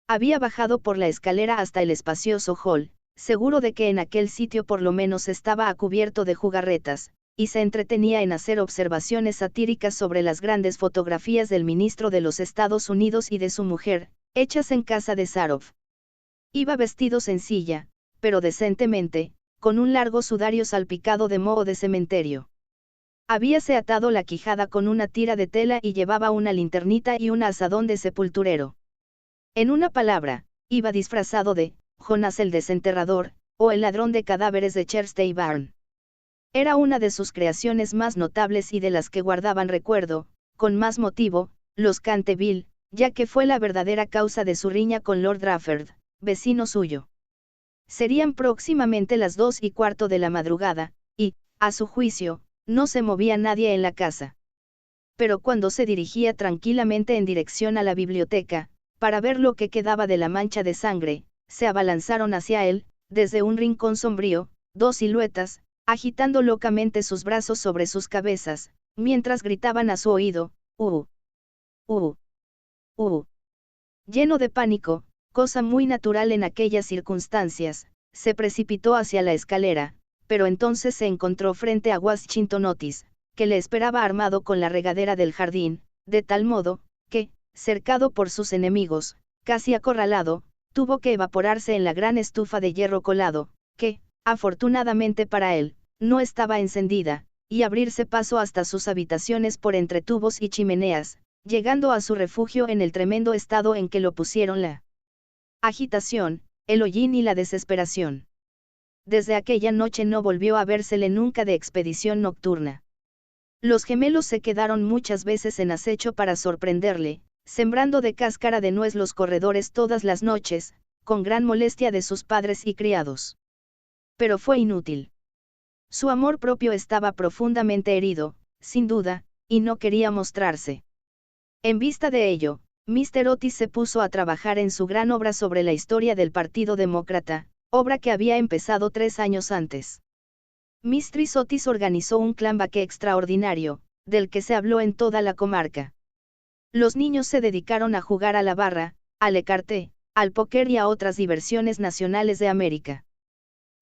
Había bajado por la escalera hasta el espacioso hall, seguro de que en aquel sitio por lo menos estaba a cubierto de jugarretas, y se entretenía en hacer observaciones satíricas sobre las grandes fotografías del ministro de los Estados Unidos y de su mujer, hechas en casa de Saroff. Iba vestido sencilla, pero decentemente, con un largo sudario salpicado de moho de cementerio. Habíase atado la quijada con una tira de tela y llevaba una linternita y un azadón de sepulturero. En una palabra, iba disfrazado de Jonas el desenterrador, o el ladrón de cadáveres de Chertsey Barn. Era una de sus creaciones más notables y de las que guardaban recuerdo, con más motivo, los Canterville, ya que fue la verdadera causa de su riña con Lord Trafford, vecino suyo. Serían próximamente las 2:15 de la madrugada, y, a su juicio, no se movía nadie en la casa. Pero cuando se dirigía tranquilamente en dirección a la biblioteca, para ver lo que quedaba de la mancha de sangre, se abalanzaron hacia él, desde un rincón sombrío, 2 siluetas, agitando locamente sus brazos sobre sus cabezas, mientras gritaban a su oído, ¡Uh! ¡Uh! ¡Uh! Lleno de pánico, cosa muy natural en aquellas circunstancias, se precipitó hacia la escalera, pero entonces se encontró frente a Washington Otis, que le esperaba armado con la regadera del jardín, de tal modo, que, cercado por sus enemigos, casi acorralado, tuvo que evaporarse en la gran estufa de hierro colado, que, afortunadamente para él, no estaba encendida, y abrirse paso hasta sus habitaciones por entre tubos y chimeneas, llegando a su refugio en el tremendo estado en que lo pusieron la agitación, el hollín y la desesperación. Desde aquella noche no volvió a vérsele nunca de expedición nocturna. Los gemelos se quedaron muchas veces en acecho para sorprenderle, sembrando de cáscara de nuez los corredores todas las noches, con gran molestia de sus padres y criados. Pero fue inútil. Su amor propio estaba profundamente herido, sin duda, y no quería mostrarse. En vista de ello, Mr. Otis se puso a trabajar en su gran obra sobre la historia del Partido Demócrata, obra que había empezado 3 años antes. Mistress Otis organizó un clambaque extraordinario, del que se habló en toda la comarca. Los niños se dedicaron a jugar a la barra, al écarté, al póker y a otras diversiones nacionales de América.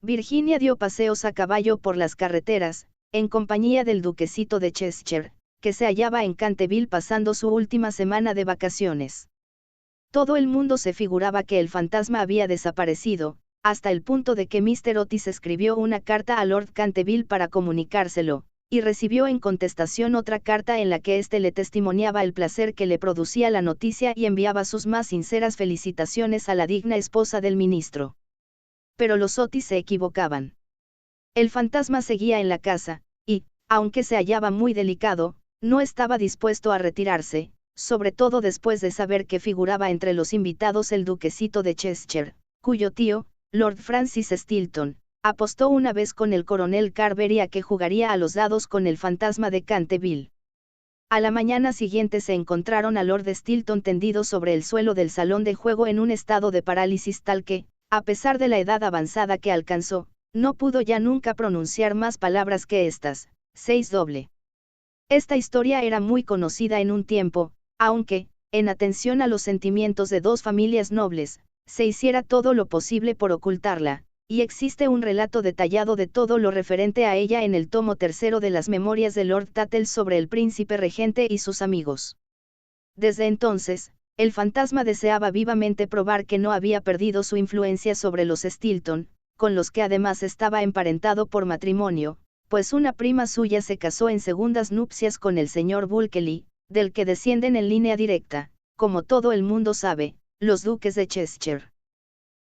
Virginia dio paseos a caballo por las carreteras, en compañía del duquesito de Cheshire, que se hallaba en Canterville pasando su última semana de vacaciones. Todo el mundo se figuraba que el fantasma había desaparecido, hasta el punto de que Mr. Otis escribió una carta a Lord Canterville para comunicárselo, y recibió en contestación otra carta en la que éste le testimoniaba el placer que le producía la noticia y enviaba sus más sinceras felicitaciones a la digna esposa del ministro. Pero los Otis se equivocaban. El fantasma seguía en la casa, y, aunque se hallaba muy delicado, no estaba dispuesto a retirarse, sobre todo después de saber que figuraba entre los invitados el duquesito de Cheshire, cuyo tío, Lord Francis Stilton, apostó una vez con el coronel Carberry a que jugaría a los dados con el fantasma de Canterville. A la mañana siguiente se encontraron a Lord Stilton tendido sobre el suelo del salón de juego en un estado de parálisis tal que, a pesar de la edad avanzada que alcanzó, no pudo ya nunca pronunciar más palabras que estas, 6 doble. Esta historia era muy conocida en un tiempo, aunque, en atención a los sentimientos de dos familias nobles, se hiciera todo lo posible por ocultarla, y existe un relato detallado de todo lo referente a ella en el tomo 3 de las memorias de Lord Tattle sobre el príncipe regente y sus amigos. Desde entonces, el fantasma deseaba vivamente probar que no había perdido su influencia sobre los Stilton, con los que además estaba emparentado por matrimonio, pues una prima suya se casó en segundas nupcias con el señor Bulkeley, del que descienden en línea directa, como todo el mundo sabe, los duques de Cheshire.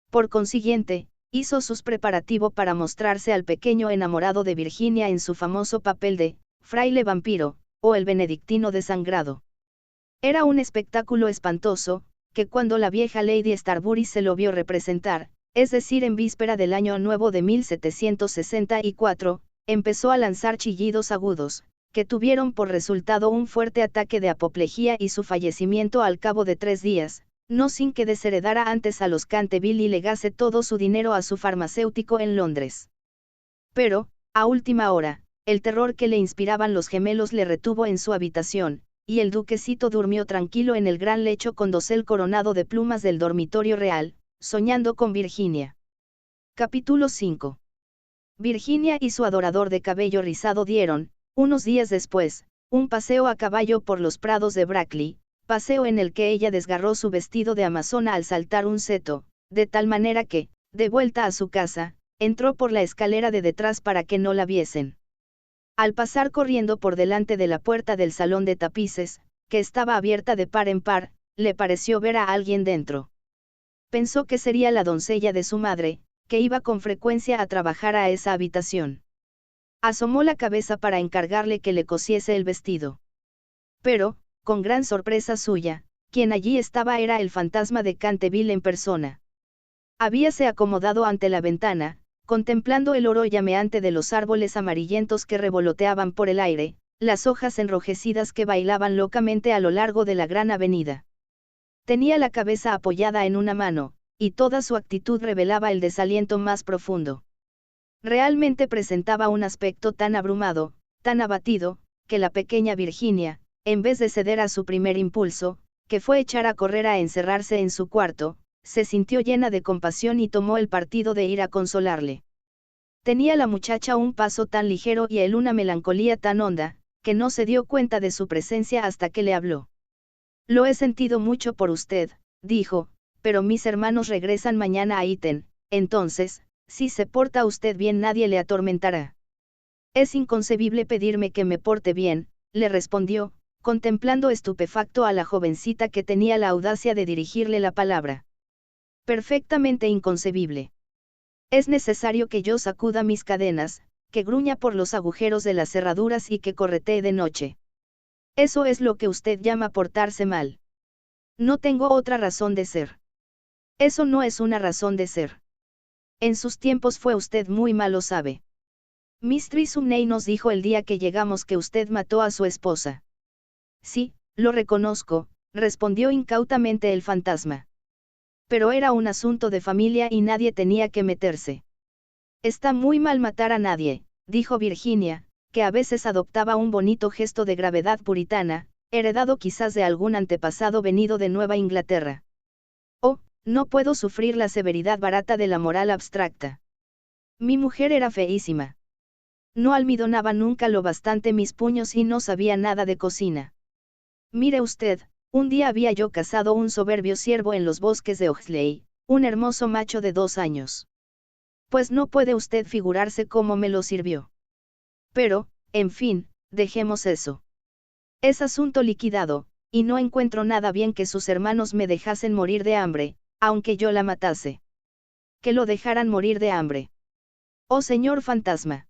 Por consiguiente, hizo sus preparativos para mostrarse al pequeño enamorado de Virginia en su famoso papel de fraile vampiro, o el benedictino desangrado. Era un espectáculo espantoso, que cuando la vieja Lady Starbury se lo vio representar, es decir en víspera del año nuevo de 1764, empezó a lanzar chillidos agudos, que tuvieron por resultado un fuerte ataque de apoplejía y su fallecimiento al cabo de 3 días, no sin que desheredara antes a los Canterville y legase todo su dinero a su farmacéutico en Londres. Pero, a última hora, el terror que le inspiraban los gemelos le retuvo en su habitación, y el duquesito durmió tranquilo en el gran lecho con dosel coronado de plumas del dormitorio real, soñando con Virginia. Capítulo 5. Virginia y su adorador de cabello rizado dieron, unos días después, un paseo a caballo por los prados de Brackley, paseo en el que ella desgarró su vestido de amazona al saltar un seto, de tal manera que, de vuelta a su casa, entró por la escalera de detrás para que no la viesen. Al pasar corriendo por delante de la puerta del salón de tapices, que estaba abierta de par en par, le pareció ver a alguien dentro. Pensó que sería la doncella de su madre, que iba con frecuencia a trabajar a esa habitación. Asomó la cabeza para encargarle que le cosiese el vestido. Pero, con gran sorpresa suya, quien allí estaba era el fantasma de Canterville en persona. Habíase acomodado ante la ventana, contemplando el oro llameante de los árboles amarillentos que revoloteaban por el aire, las hojas enrojecidas que bailaban locamente a lo largo de la gran avenida. Tenía la cabeza apoyada en una mano, y toda su actitud revelaba el desaliento más profundo. Realmente presentaba un aspecto tan abrumado, tan abatido, que la pequeña Virginia, en vez de ceder a su primer impulso, que fue echar a correr a encerrarse en su cuarto, se sintió llena de compasión y tomó el partido de ir a consolarle. Tenía la muchacha un paso tan ligero y él una melancolía tan honda, que no se dio cuenta de su presencia hasta que le habló. Lo he sentido mucho por usted, dijo, pero mis hermanos regresan mañana a Eton, entonces, si se porta usted bien nadie le atormentará. Es inconcebible pedirme que me porte bien, le respondió, contemplando estupefacto a la jovencita que tenía la audacia de dirigirle la palabra. Perfectamente inconcebible. Es necesario que yo sacuda mis cadenas, que gruña por los agujeros de las cerraduras y que corretee de noche. Eso es lo que usted llama portarse mal. No tengo otra razón de ser. Eso no es una razón de ser. En sus tiempos fue usted muy malo, sabe. Mistress Umney nos dijo el día que llegamos que usted mató a su esposa. Sí, lo reconozco, respondió incautamente el fantasma. Pero era un asunto de familia y nadie tenía que meterse. Está muy mal matar a nadie, dijo Virginia, que a veces adoptaba un bonito gesto de gravedad puritana, heredado quizás de algún antepasado venido de Nueva Inglaterra. Oh, no puedo sufrir la severidad barata de la moral abstracta. Mi mujer era feísima. No almidonaba nunca lo bastante mis puños y no sabía nada de cocina. Mire usted, un día había yo cazado un soberbio ciervo en los bosques de Oxley, un hermoso macho de 2 años. Pues no puede usted figurarse cómo me lo sirvió. Pero, en fin, dejemos eso. Es asunto liquidado, y no encuentro nada bien que sus hermanos me dejasen morir de hambre, aunque yo la matase. Que lo dejaran morir de hambre. Oh señor fantasma.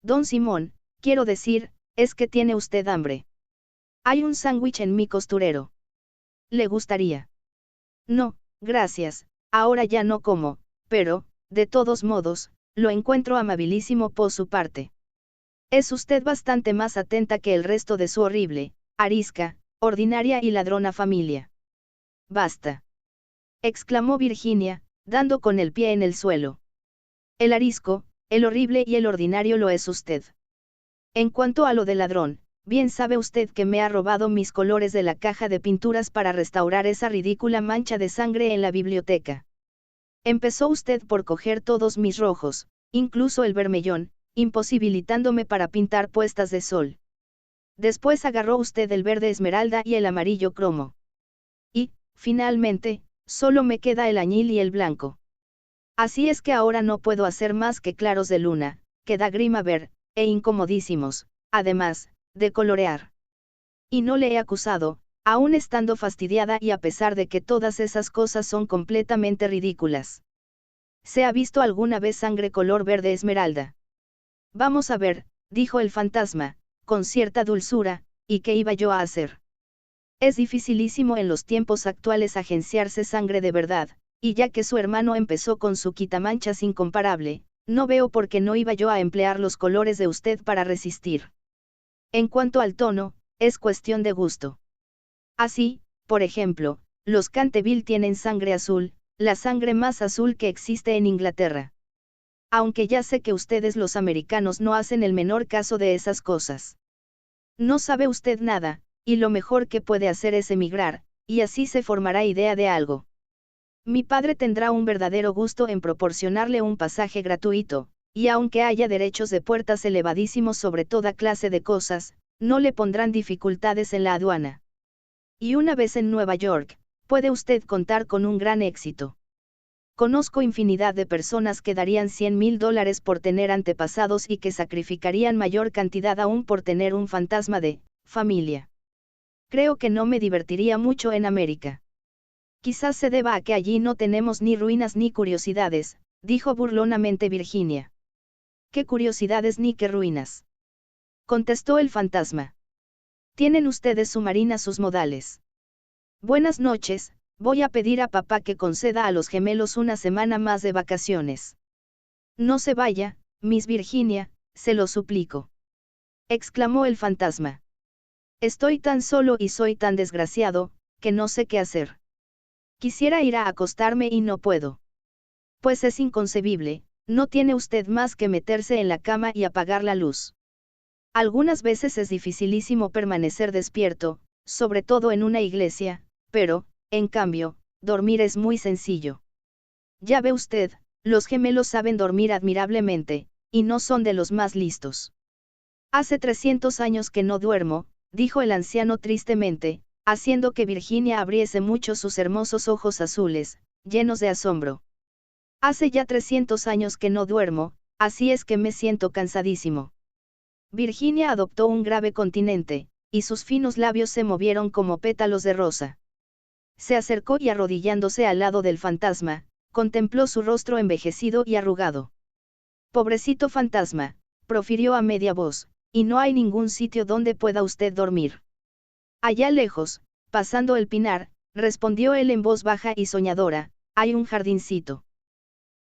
Don Simón, quiero decir, es que tiene usted hambre. Hay un sándwich en mi costurero. ¿Le gustaría? No, gracias, ahora ya no como, pero, de todos modos, lo encuentro amabilísimo por su parte. Es usted bastante más atenta que el resto de su horrible, arisca, ordinaria y ladrona familia. Basta. Exclamó Virginia, dando con el pie en el suelo. El arisco, el horrible y el ordinario lo es usted. En cuanto a lo de ladrón, bien sabe usted que me ha robado mis colores de la caja de pinturas para restaurar esa ridícula mancha de sangre en la biblioteca. Empezó usted por coger todos mis rojos, incluso el vermellón, imposibilitándome para pintar puestas de sol. Después agarró usted el verde esmeralda y el amarillo cromo. Y, finalmente, solo me queda el añil y el blanco. Así es que ahora no puedo hacer más que claros de luna, que da grima ver, e incomodísimos, además, de colorear. Y no le he acusado, aún estando fastidiada y a pesar de que todas esas cosas son completamente ridículas. ¿Se ha visto alguna vez sangre color verde esmeralda? Vamos a ver, dijo el fantasma, con cierta dulzura, ¿y qué iba yo a hacer? Es dificilísimo en los tiempos actuales agenciarse sangre de verdad, y ya que su hermano empezó con su quitamanchas incomparable, no veo por qué no iba yo a emplear los colores de usted para resistir. En cuanto al tono, es cuestión de gusto. Así, por ejemplo, los Canteville tienen sangre azul, la sangre más azul que existe en Inglaterra. Aunque ya sé que ustedes los americanos no hacen el menor caso de esas cosas. No sabe usted nada, y lo mejor que puede hacer es emigrar, y así se formará idea de algo. Mi padre tendrá un verdadero gusto en proporcionarle un pasaje gratuito, y aunque haya derechos de puertas elevadísimos sobre toda clase de cosas, no le pondrán dificultades en la aduana. Y una vez en Nueva York, puede usted contar con un gran éxito. Conozco infinidad de personas que darían $100,000 por tener antepasados y que sacrificarían mayor cantidad aún por tener un fantasma de familia. Creo que no me divertiría mucho en América. Quizás se deba a que allí no tenemos ni ruinas ni curiosidades, dijo burlonamente Virginia. ¿Qué curiosidades ni qué ruinas?, contestó el fantasma. Tienen ustedes su marina, sus modales. Buenas noches, voy a pedir a papá que conceda a los gemelos una semana más de vacaciones. No se vaya, Miss Virginia, se lo suplico, exclamó el fantasma. Estoy tan solo y soy tan desgraciado, que no sé qué hacer. Quisiera ir a acostarme y no puedo. Pues es inconcebible, no tiene usted más que meterse en la cama y apagar la luz. Algunas veces es dificilísimo permanecer despierto, sobre todo en una iglesia, pero, en cambio, dormir es muy sencillo. Ya ve usted, los gemelos saben dormir admirablemente, y no son de los más listos. Hace 300 años que no duermo, dijo el anciano tristemente, haciendo que Virginia abriese mucho sus hermosos ojos azules, llenos de asombro. Hace ya 300 años que no duermo, así es que me siento cansadísimo. Virginia adoptó un grave continente, y sus finos labios se movieron como pétalos de rosa. Se acercó y arrodillándose al lado del fantasma, contempló su rostro envejecido y arrugado. Pobrecito fantasma, profirió a media voz, y no hay ningún sitio donde pueda usted dormir. Allá lejos, pasando el pinar, respondió él en voz baja y soñadora, hay un jardincito.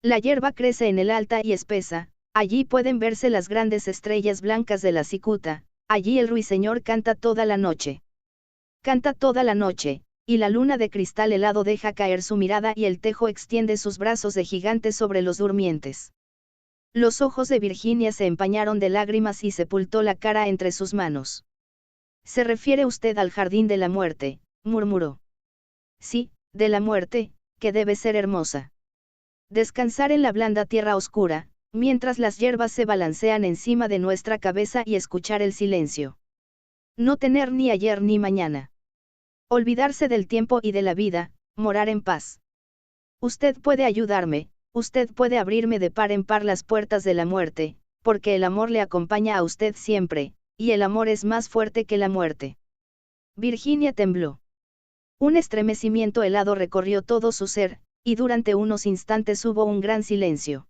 La hierba crece en el alta y espesa, allí pueden verse las grandes estrellas blancas de la cicuta, allí el ruiseñor canta toda la noche. Canta toda la noche, y la luna de cristal helado deja caer su mirada y el tejo extiende sus brazos de gigante sobre los durmientes. Los ojos de Virginia se empañaron de lágrimas y sepultó la cara entre sus manos. ¿Se refiere usted al jardín de la muerte?, murmuró. Sí, de la muerte, que debe ser hermosa. Descansar en la blanda tierra oscura, mientras las hierbas se balancean encima de nuestra cabeza y escuchar el silencio. No tener ni ayer ni mañana. Olvidarse del tiempo y de la vida, morar en paz. Usted puede ayudarme, usted puede abrirme de par en par las puertas de la muerte, porque el amor le acompaña a usted siempre, y el amor es más fuerte que la muerte. Virginia tembló. Un estremecimiento helado recorrió todo su ser, y durante unos instantes hubo un gran silencio.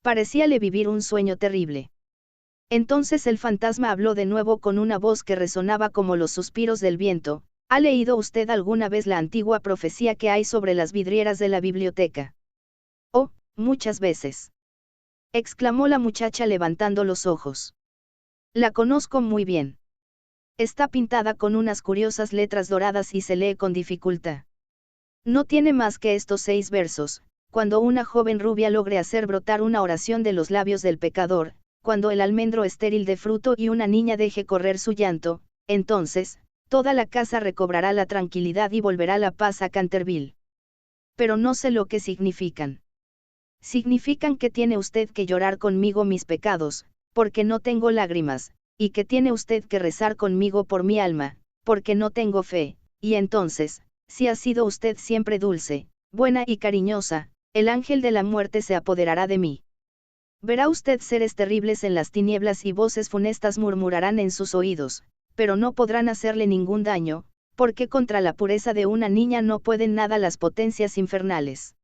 Parecíale vivir un sueño terrible. Entonces el fantasma habló de nuevo con una voz que resonaba como los suspiros del viento. ¿Ha leído usted alguna vez la antigua profecía que hay sobre las vidrieras de la biblioteca? Oh, muchas veces. Exclamó la muchacha levantando los ojos. La conozco muy bien. Está pintada con unas curiosas letras doradas y se lee con dificultad. No tiene más que estos 6 versos: cuando una joven rubia logre hacer brotar una oración de los labios del pecador, cuando el almendro estéril dé fruto y una niña deje correr su llanto, entonces, toda la casa recobrará la tranquilidad y volverá la paz a Canterville. Pero no sé lo que significan. Significan que tiene usted que llorar conmigo mis pecados, porque no tengo lágrimas, y que tiene usted que rezar conmigo por mi alma, porque no tengo fe, y entonces, si ha sido usted siempre dulce, buena y cariñosa, el ángel de la muerte se apoderará de mí. Verá usted seres terribles en las tinieblas y voces funestas murmurarán en sus oídos, pero no podrán hacerle ningún daño, porque contra la pureza de una niña no pueden nada las potencias infernales.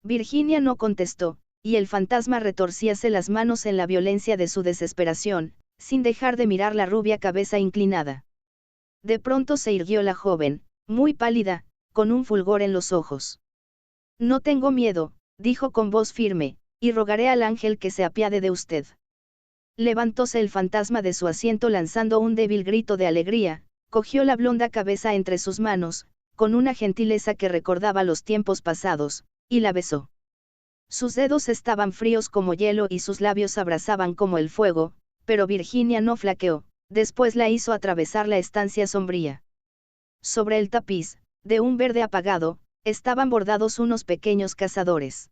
Virginia no contestó, y el fantasma retorcíase las manos en la violencia de su desesperación, sin dejar de mirar la rubia cabeza inclinada. De pronto se irguió la joven, muy pálida, con un fulgor en los ojos. No tengo miedo, dijo con voz firme, y rogaré al ángel que se apiade de usted. Levantóse el fantasma de su asiento lanzando un débil grito de alegría, cogió la blonda cabeza entre sus manos, con una gentileza que recordaba los tiempos pasados, y la besó. Sus dedos estaban fríos como hielo y sus labios abrasaban como el fuego, pero Virginia no flaqueó, después la hizo atravesar la estancia sombría. Sobre el tapiz, de un verde apagado, estaban bordados unos pequeños cazadores.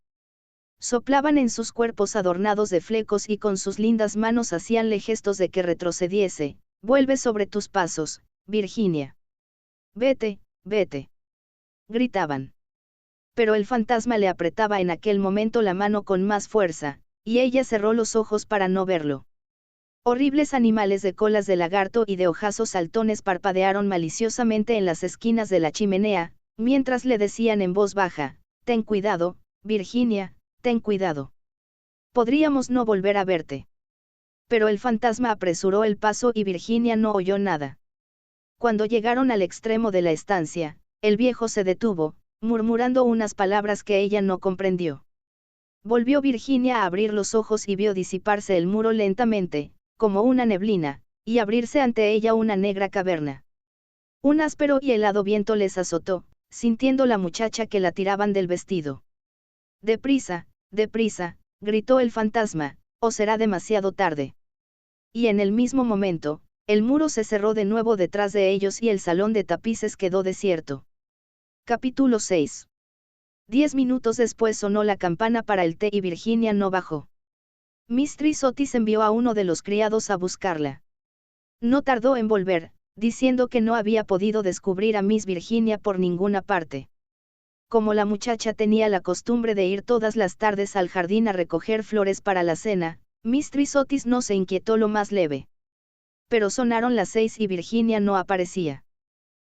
Soplaban en sus cuerpos adornados de flecos y con sus lindas manos hacíanle gestos de que retrocediese. Vuelve sobre tus pasos, Virginia. Vete, vete. Gritaban. Pero el fantasma le apretaba en aquel momento la mano con más fuerza, y ella cerró los ojos para no verlo. Horribles animales de colas de lagarto y de ojazos saltones parpadearon maliciosamente en las esquinas de la chimenea, mientras le decían en voz baja: ten cuidado, Virginia, ten cuidado. Podríamos no volver a verte. Pero el fantasma apresuró el paso y Virginia no oyó nada. Cuando llegaron al extremo de la estancia, el viejo se detuvo, murmurando unas palabras que ella no comprendió. Volvió Virginia a abrir los ojos y vio disiparse el muro lentamente, como una neblina, y abrirse ante ella una negra caverna. Un áspero y helado viento les azotó, sintiendo la muchacha que la tiraban del vestido. Deprisa, deprisa, gritó el fantasma, o será demasiado tarde. Y en el mismo momento, el muro se cerró de nuevo detrás de ellos y el salón de tapices quedó desierto. Capítulo 6. 10 minutos después sonó la campana para el té y Virginia no bajó. Mistress Otis envió a uno de los criados a buscarla. No tardó en volver, diciendo que no había podido descubrir a Miss Virginia por ninguna parte. Como la muchacha tenía la costumbre de ir todas las tardes al jardín a recoger flores para la cena, Mistress Otis no se inquietó lo más leve. Pero sonaron las 6 y Virginia no aparecía.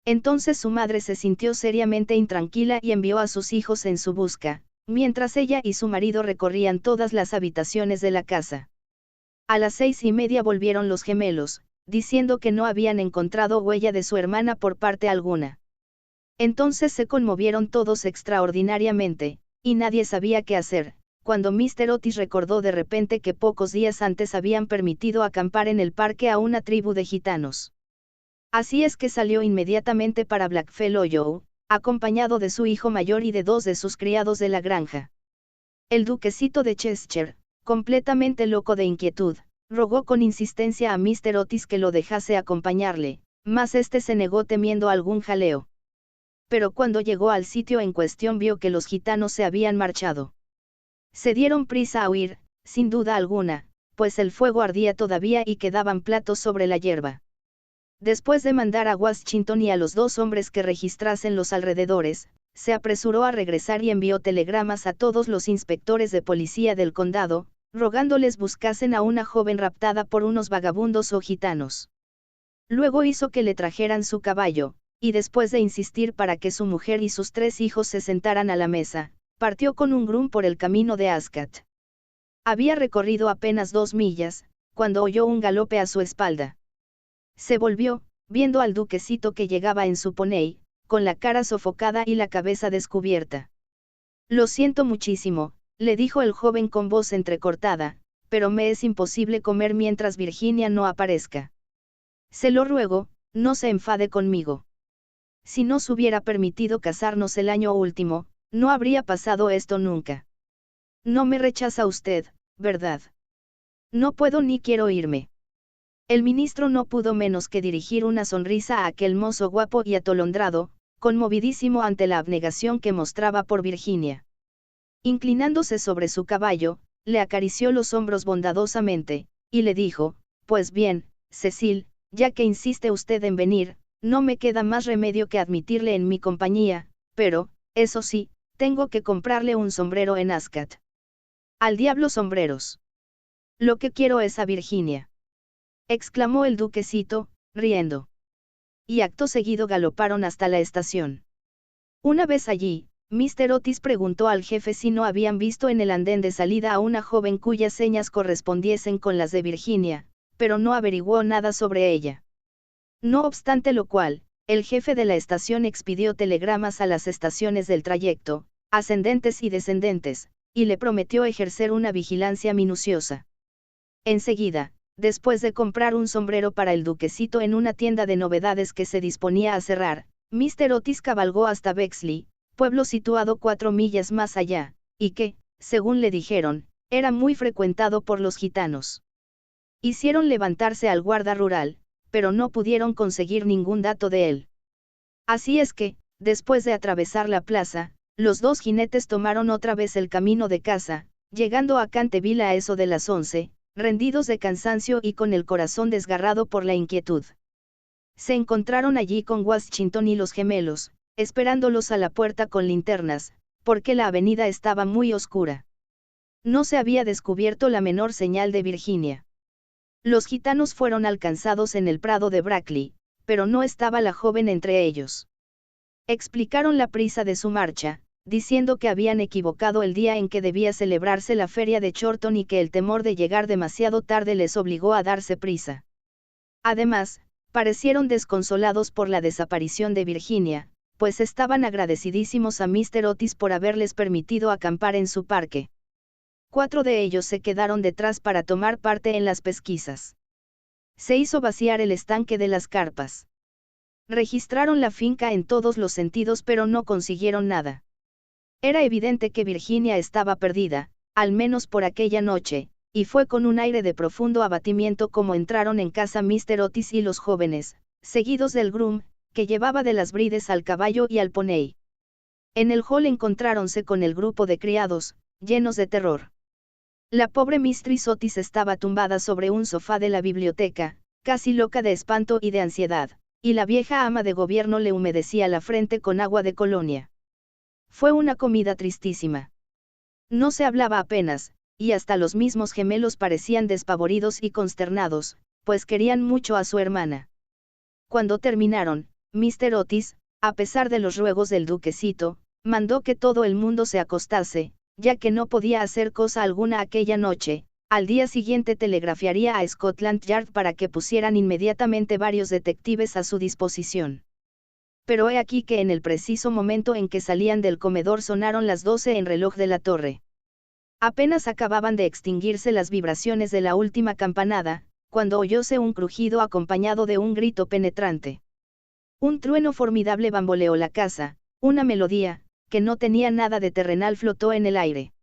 Entonces su madre se sintió seriamente intranquila y envió a sus hijos en su busca, mientras ella y su marido recorrían todas las habitaciones de la casa. A las 6:30 volvieron los gemelos, diciendo que no habían encontrado huella de su hermana por parte alguna. Entonces se conmovieron todos extraordinariamente, y nadie sabía qué hacer, cuando Mr. Otis recordó de repente que pocos días antes habían permitido acampar en el parque a una tribu de gitanos. Así es que salió inmediatamente para Blackfell Hollow, acompañado de su hijo mayor y de 2 de sus criados de la granja. El duquesito de Cheshire, completamente loco de inquietud, rogó con insistencia a Mr. Otis que lo dejase acompañarle, mas este se negó temiendo algún jaleo. Pero cuando llegó al sitio en cuestión vio que los gitanos se habían marchado. Se dieron prisa a huir, sin duda alguna, pues el fuego ardía todavía y quedaban platos sobre la hierba. Después de mandar a Washington y a los 2 hombres que registrasen los alrededores, se apresuró a regresar y envió telegramas a todos los inspectores de policía del condado, rogándoles buscasen a una joven raptada por unos vagabundos o gitanos. Luego hizo que le trajeran su caballo, y después de insistir para que su mujer y sus 3 hijos se sentaran a la mesa, partió con un groom por el camino de Ascot. Había recorrido apenas 2 millas, cuando oyó un galope a su espalda. Se volvió, viendo al duquesito que llegaba en su poney, con la cara sofocada y la cabeza descubierta. «Lo siento muchísimo», le dijo el joven con voz entrecortada, «pero me es imposible comer mientras Virginia no aparezca. Se lo ruego, no se enfade conmigo. Si nos hubiera permitido casarnos el año último, no habría pasado esto nunca. No me rechaza usted, ¿verdad? No puedo ni quiero irme». El ministro no pudo menos que dirigir una sonrisa a aquel mozo guapo y atolondrado, conmovidísimo ante la abnegación que mostraba por Virginia. Inclinándose sobre su caballo, le acarició los hombros bondadosamente, y le dijo, «Pues bien, Cecil, ya que insiste usted en venir, no me queda más remedio que admitirle en mi compañía, pero, eso sí, tengo que comprarle un sombrero en Ascot». «Al diablo sombreros. Lo que quiero es a Virginia», exclamó el duquesito, riendo. Y acto seguido galoparon hasta la estación. Una vez allí, Mr. Otis preguntó al jefe si no habían visto en el andén de salida a una joven cuyas señas correspondiesen con las de Virginia, pero no averiguó nada sobre ella. No obstante lo cual, el jefe de la estación expidió telegramas a las estaciones del trayecto, ascendentes y descendentes, y le prometió ejercer una vigilancia minuciosa. Enseguida, después de comprar un sombrero para el duquesito en una tienda de novedades que se disponía a cerrar, Mr. Otis cabalgó hasta Bexley, pueblo situado 4 millas más allá, y que, según le dijeron, era muy frecuentado por los gitanos. Hicieron levantarse al guarda rural, pero no pudieron conseguir ningún dato de él. Así es que, después de atravesar la plaza, los 2 jinetes tomaron otra vez el camino de casa, llegando a Canterville a eso de las 11, rendidos de cansancio y con el corazón desgarrado por la inquietud. Se encontraron allí con Washington y los gemelos, esperándolos a la puerta con linternas, porque la avenida estaba muy oscura. No se había descubierto la menor señal de Virginia. Los gitanos fueron alcanzados en el prado de Brackley, pero no estaba la joven entre ellos. Explicaron la prisa de su marcha, diciendo que habían equivocado el día en que debía celebrarse la feria de Chorlton y que el temor de llegar demasiado tarde les obligó a darse prisa. Además, parecieron desconsolados por la desaparición de Virginia, pues estaban agradecidísimos a Mr. Otis por haberles permitido acampar en su parque. 4 de ellos se quedaron detrás para tomar parte en las pesquisas. Se hizo vaciar el estanque de las carpas. Registraron la finca en todos los sentidos pero no consiguieron nada. Era evidente que Virginia estaba perdida, al menos por aquella noche, y fue con un aire de profundo abatimiento como entraron en casa Mr. Otis y los jóvenes, seguidos del groom, que llevaba de las brides al caballo y al poney. En el hall encontráronse con el grupo de criados, llenos de terror. La pobre Mistress Otis estaba tumbada sobre un sofá de la biblioteca, casi loca de espanto y de ansiedad, y la vieja ama de gobierno le humedecía la frente con agua de colonia. Fue una comida tristísima. No se hablaba apenas, y hasta los mismos gemelos parecían despavoridos y consternados, pues querían mucho a su hermana. Cuando terminaron, Mr. Otis, a pesar de los ruegos del duquesito, mandó que todo el mundo se acostase, ya que no podía hacer cosa alguna aquella noche. Al día siguiente telegrafiaría a Scotland Yard para que pusieran inmediatamente varios detectives a su disposición. Pero he aquí que en el preciso momento en que salían del comedor sonaron las 12 en reloj de la torre. Apenas acababan de extinguirse las vibraciones de la última campanada, cuando oyóse un crujido acompañado de un grito penetrante. Un trueno formidable bamboleó la casa, una melodía, que no tenía nada de terrenal, flotó en el aire.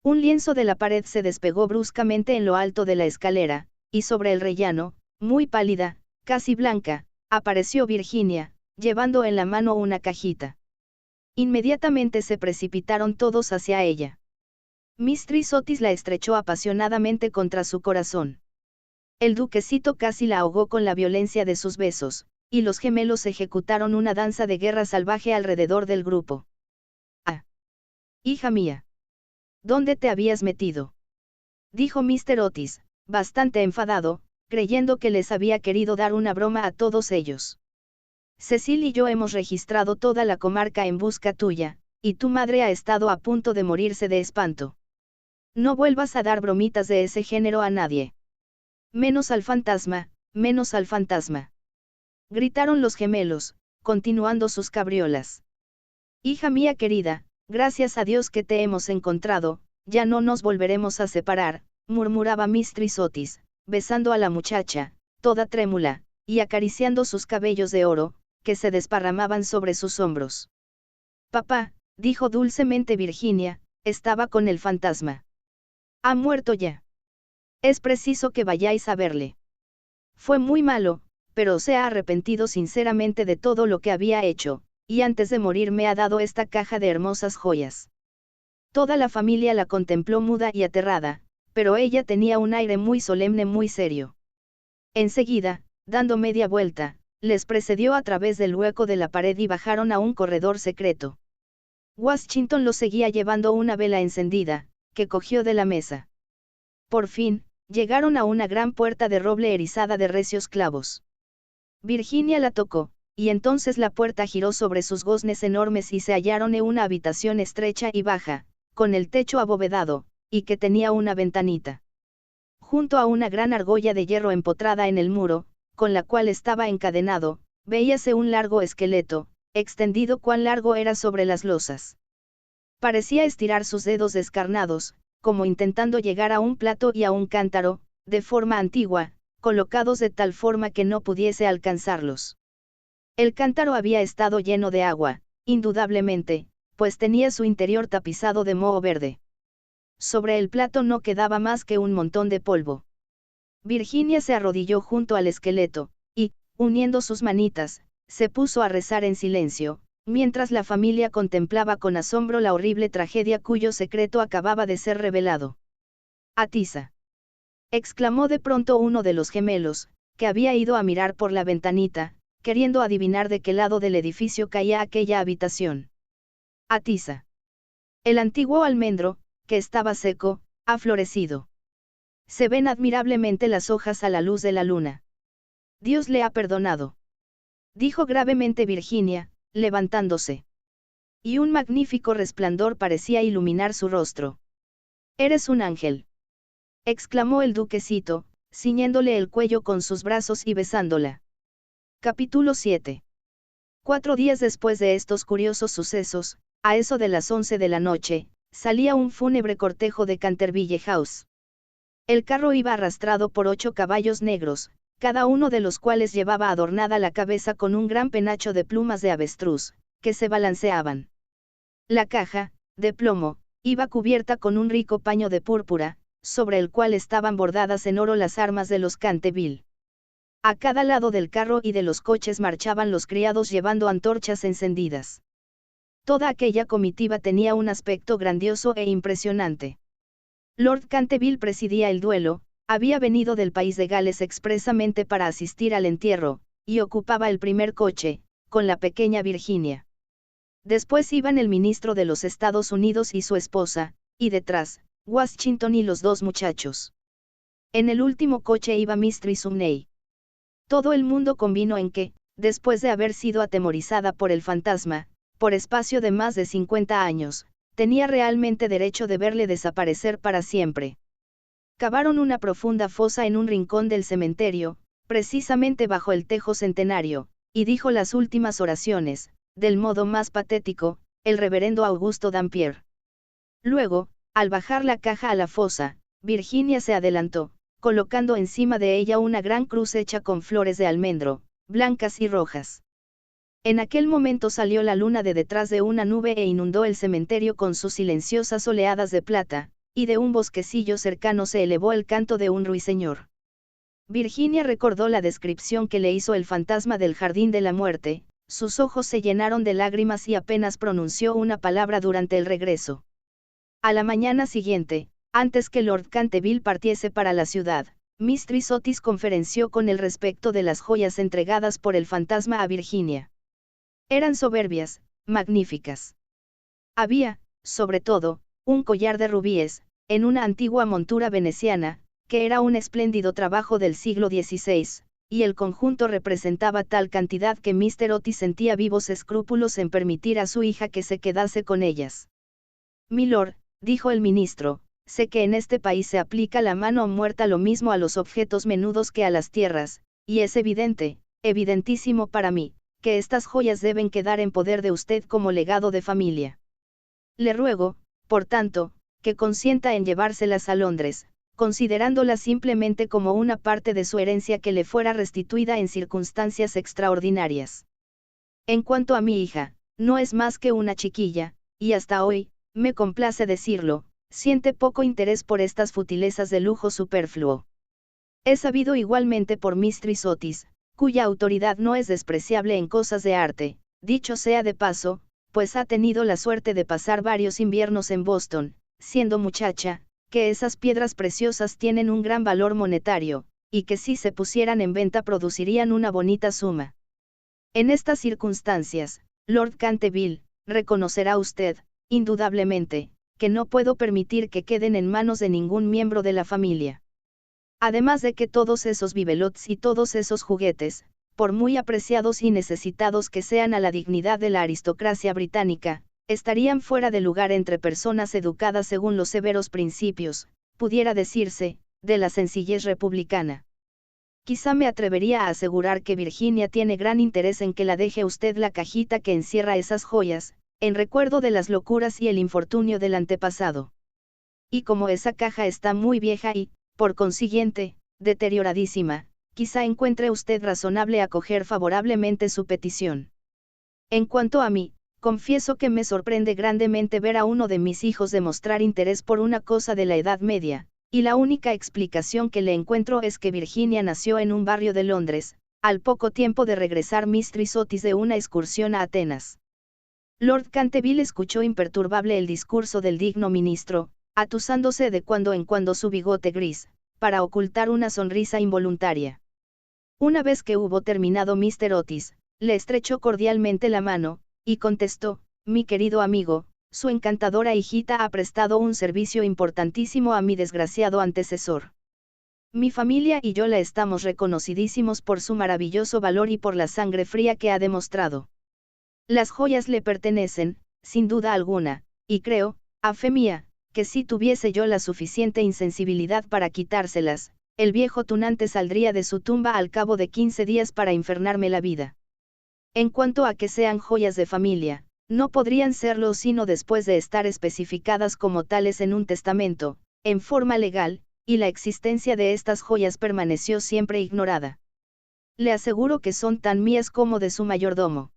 Un lienzo de la pared se despegó bruscamente en lo alto de la escalera, y sobre el rellano, muy pálida, casi blanca, apareció Virginia, llevando en la mano una cajita. Inmediatamente se precipitaron todos hacia ella. Mistress Otis la estrechó apasionadamente contra su corazón. El duquesito casi la ahogó con la violencia de sus besos, y los gemelos ejecutaron una danza de guerra salvaje alrededor del grupo. «Ah, hija mía, ¿dónde te habías metido?», dijo Mr. Otis, bastante enfadado, creyendo que les había querido dar una broma a todos ellos. «Cecil y yo hemos registrado toda la comarca en busca tuya, y tu madre ha estado a punto de morirse de espanto. No vuelvas a dar bromitas de ese género a nadie. Menos al fantasma, menos al fantasma», gritaron los gemelos, continuando sus cabriolas. «Hija mía querida, gracias a Dios que te hemos encontrado, ya no nos volveremos a separar», murmuraba Mistress Otis, besando a la muchacha, toda trémula, y acariciando sus cabellos de oro, que se desparramaban sobre sus hombros. «Papá», dijo dulcemente Virginia, «estaba con el fantasma. Ha muerto ya. Es preciso que vayáis a verle. Fue muy malo, pero se ha arrepentido sinceramente de todo lo que había hecho, y antes de morir me ha dado esta caja de hermosas joyas». Toda la familia la contempló muda y aterrada, pero ella tenía un aire muy solemne, muy serio. Enseguida, dando media vuelta, les precedió a través del hueco de la pared y bajaron a un corredor secreto. Washington los seguía llevando una vela encendida, que cogió de la mesa. Por fin, llegaron a una gran puerta de roble erizada de recios clavos. Virginia la tocó, y entonces la puerta giró sobre sus goznes enormes y se hallaron en una habitación estrecha y baja, con el techo abovedado, y que tenía una ventanita. Junto a una gran argolla de hierro empotrada en el muro, con la cual estaba encadenado, veíase un largo esqueleto, extendido cuán largo era sobre las losas. Parecía estirar sus dedos descarnados, como intentando llegar a un plato y a un cántaro, de forma antigua, colocados de tal forma que no pudiese alcanzarlos. El cántaro había estado lleno de agua, indudablemente, pues tenía su interior tapizado de moho verde. Sobre el plato no quedaba más que un montón de polvo. Virginia se arrodilló junto al esqueleto, y, uniendo sus manitas, se puso a rezar en silencio, mientras la familia contemplaba con asombro la horrible tragedia cuyo secreto acababa de ser revelado. «Atisa», exclamó de pronto uno de los gemelos, que había ido a mirar por la ventanita, queriendo adivinar de qué lado del edificio caía aquella habitación. «Atisa. El antiguo almendro, que estaba seco, ha florecido. Se ven admirablemente las hojas a la luz de la luna. Dios le ha perdonado», dijo gravemente Virginia, levantándose. Y un magnífico resplandor parecía iluminar su rostro. «Eres un ángel», exclamó el duquesito, ciñéndole el cuello con sus brazos y besándola. Capítulo 7. 4 días después de estos curiosos sucesos, a eso de las 11 de la noche, salía un fúnebre cortejo de Canterville House. El carro iba arrastrado por 8 caballos negros, cada uno de los cuales llevaba adornada la cabeza con un gran penacho de plumas de avestruz, que se balanceaban. La caja, de plomo, iba cubierta con un rico paño de púrpura, sobre el cual estaban bordadas en oro las armas de los Canterville. A cada lado del carro y de los coches marchaban los criados llevando antorchas encendidas. Toda aquella comitiva tenía un aspecto grandioso e impresionante. Lord Canterville presidía el duelo, había venido del país de Gales expresamente para asistir al entierro, y ocupaba el primer coche, con la pequeña Virginia. Después iban el ministro de los Estados Unidos y su esposa, y detrás, Washington y los 2 muchachos. En el último coche iba Mistress Umney. Todo el mundo convino en que, después de haber sido atemorizada por el fantasma, por espacio de más de 50 años, tenía realmente derecho de verle desaparecer para siempre. Cavaron una profunda fosa en un rincón del cementerio, precisamente bajo el tejo centenario, y dijo las últimas oraciones, del modo más patético, el reverendo Augusto Dampier. Luego, al bajar la caja a la fosa, Virginia se adelantó, colocando encima de ella una gran cruz hecha con flores de almendro, blancas y rojas. En aquel momento salió la luna de detrás de una nube e inundó el cementerio con sus silenciosas oleadas de plata, y de un bosquecillo cercano se elevó el canto de un ruiseñor. Virginia recordó la descripción que le hizo el fantasma del jardín de la muerte, sus ojos se llenaron de lágrimas y apenas pronunció una palabra durante el regreso. A la mañana siguiente, antes que Lord Canterville partiese para la ciudad, Mistress Otis conferenció con él respecto de las joyas entregadas por el fantasma a Virginia. Eran soberbias, magníficas. Había, sobre todo, un collar de rubíes, en una antigua montura veneciana, que era un espléndido trabajo del siglo XVI, y el conjunto representaba tal cantidad que Mr. Otis sentía vivos escrúpulos en permitir a su hija que se quedase con ellas. Milord, dijo el ministro, sé que en este país se aplica la mano muerta lo mismo a los objetos menudos que a las tierras, y es evidente, evidentísimo para mí, que estas joyas deben quedar en poder de usted como legado de familia. Le ruego, por tanto, que consienta en llevárselas a Londres, considerándolas simplemente como una parte de su herencia que le fuera restituida en circunstancias extraordinarias. En cuanto a mi hija, no es más que una chiquilla, y hasta hoy, me complace decirlo, siente poco interés por estas futilezas de lujo superfluo. He sabido igualmente por Mistress Otis, cuya autoridad no es despreciable en cosas de arte, dicho sea de paso, pues ha tenido la suerte de pasar varios inviernos en Boston, siendo muchacha, que esas piedras preciosas tienen un gran valor monetario, y que si se pusieran en venta producirían una bonita suma. En estas circunstancias, Lord Canterville, reconocerá usted, indudablemente, que no puedo permitir que queden en manos de ningún miembro de la familia. Además de que todos esos bibelots y todos esos juguetes, por muy apreciados y necesitados que sean a la dignidad de la aristocracia británica, estarían fuera de lugar entre personas educadas según los severos principios, pudiera decirse, de la sencillez republicana. Quizá me atrevería a asegurar que Virginia tiene gran interés en que la deje usted la cajita que encierra esas joyas, en recuerdo de las locuras y el infortunio del antepasado. Y como esa caja está muy vieja y, por consiguiente, deterioradísima, quizá encuentre usted razonable acoger favorablemente su petición. En cuanto a mí, confieso que me sorprende grandemente ver a uno de mis hijos demostrar interés por una cosa de la Edad Media, y la única explicación que le encuentro es que Virginia nació en un barrio de Londres, al poco tiempo de regresar Mistress Otis de una excursión a Atenas. Lord Canterville escuchó imperturbable el discurso del digno ministro, atusándose de cuando en cuando su bigote gris, para ocultar una sonrisa involuntaria. Una vez que hubo terminado Mr. Otis, le estrechó cordialmente la mano, y contestó, mi querido amigo, su encantadora hijita ha prestado un servicio importantísimo a mi desgraciado antecesor. Mi familia y yo la estamos reconocidísimos por su maravilloso valor y por la sangre fría que ha demostrado. Las joyas le pertenecen, sin duda alguna, y creo, a fe mía, que si tuviese yo la suficiente insensibilidad para quitárselas, el viejo tunante saldría de su tumba al cabo de 15 días para infernarme la vida. En cuanto a que sean joyas de familia, no podrían serlo sino después de estar especificadas como tales en un testamento, en forma legal, y la existencia de estas joyas permaneció siempre ignorada. Le aseguro que son tan mías como de su mayordomo.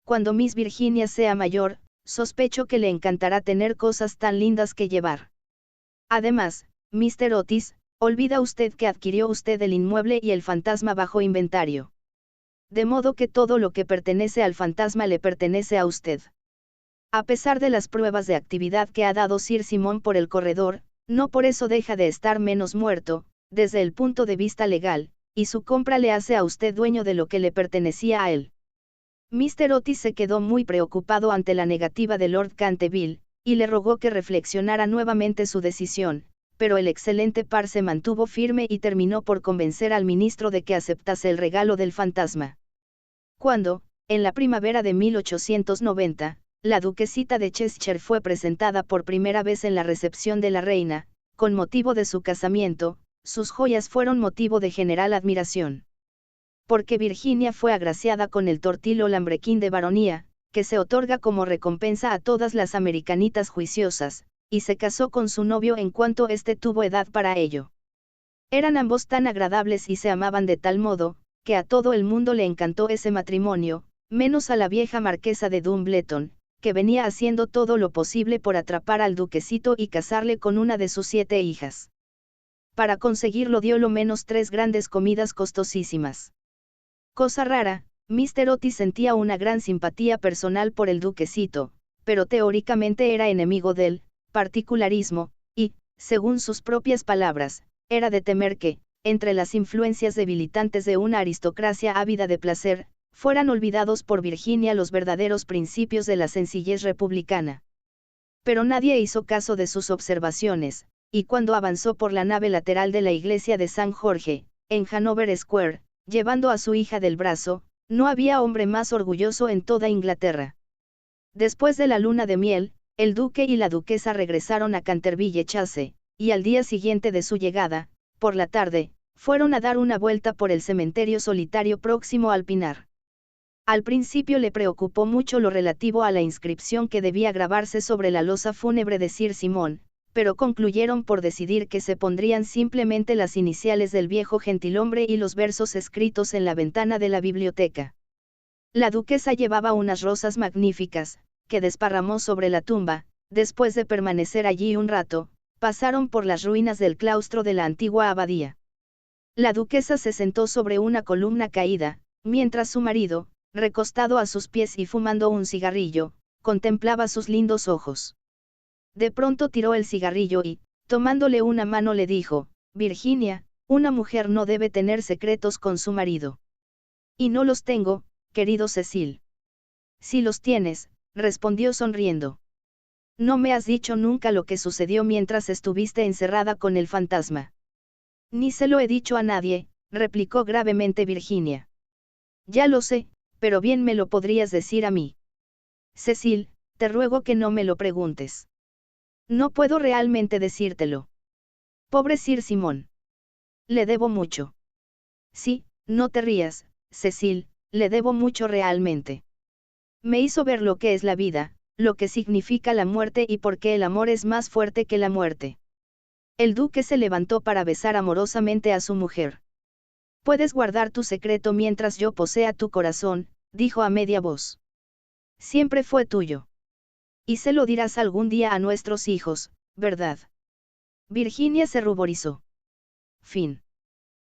Cuando Miss Virginia sea mayor, sospecho que le encantará tener cosas tan lindas que llevar. Además, Mr. Otis, olvida usted que adquirió usted el inmueble y el fantasma bajo inventario. De modo que todo lo que pertenece al fantasma le pertenece a usted. A pesar de las pruebas de actividad que ha dado Sir Simon por el corredor, no por eso deja de estar menos muerto, desde el punto de vista legal, y su compra le hace a usted dueño de lo que le pertenecía a él. Mr. Otis se quedó muy preocupado ante la negativa de Lord Canterville, y le rogó que reflexionara nuevamente su decisión, pero el excelente par se mantuvo firme y terminó por convencer al ministro de que aceptase el regalo del fantasma. Cuando, en la primavera de 1890, la duquesita de Cheshire fue presentada por primera vez en la recepción de la reina, con motivo de su casamiento, sus joyas fueron motivo de general admiración. Porque Virginia fue agraciada con el tortil o lambrequín de baronía, que se otorga como recompensa a todas las americanitas juiciosas, y se casó con su novio en cuanto éste tuvo edad para ello. Eran ambos tan agradables y se amaban de tal modo, que a todo el mundo le encantó ese matrimonio, menos a la vieja marquesa de Dumbleton, que venía haciendo todo lo posible por atrapar al duquesito y casarle con una de sus 7 hijas. Para conseguirlo dio lo menos 3 grandes comidas costosísimas. Cosa rara, Mr. Otis sentía una gran simpatía personal por el duquesito, pero teóricamente era enemigo del particularismo, y, según sus propias palabras, era de temer que, entre las influencias debilitantes de una aristocracia ávida de placer, fueran olvidados por Virginia los verdaderos principios de la sencillez republicana. Pero nadie hizo caso de sus observaciones, y cuando avanzó por la nave lateral de la iglesia de San Jorge, en Hanover Square, llevando a su hija del brazo, no había hombre más orgulloso en toda Inglaterra. Después de la luna de miel, el duque y la duquesa regresaron a Canterville Chase, y al día siguiente de su llegada, por la tarde, fueron a dar una vuelta por el cementerio solitario próximo al Pinar. Al principio le preocupó mucho lo relativo a la inscripción que debía grabarse sobre la losa fúnebre de Sir Simon, pero concluyeron por decidir que se pondrían simplemente las iniciales del viejo gentilhombre y los versos escritos en la ventana de la biblioteca. La duquesa llevaba unas rosas magníficas, que desparramó sobre la tumba. Después de permanecer allí un rato, pasaron por las ruinas del claustro de la antigua abadía. La duquesa se sentó sobre una columna caída, mientras su marido, recostado a sus pies y fumando un cigarrillo, contemplaba sus lindos ojos. De pronto tiró el cigarrillo y, tomándole una mano le dijo: Virginia, una mujer no debe tener secretos con su marido. Y no los tengo, querido Cecil. Si los tienes, respondió sonriendo. No me has dicho nunca lo que sucedió mientras estuviste encerrada con el fantasma. Ni se lo he dicho a nadie, replicó gravemente Virginia. Ya lo sé, pero bien me lo podrías decir a mí. Cecil, te ruego que no me lo preguntes. No puedo realmente decírtelo. Pobre Sir Simon. Le debo mucho. Sí, no te rías, Cecil, le debo mucho realmente. Me hizo ver lo que es la vida, lo que significa la muerte y por qué el amor es más fuerte que la muerte. El duque se levantó para besar amorosamente a su mujer. Puedes guardar tu secreto mientras yo posea tu corazón, dijo a media voz. Siempre fue tuyo. Y se lo dirás algún día a nuestros hijos, ¿verdad? Virginia se ruborizó. Fin.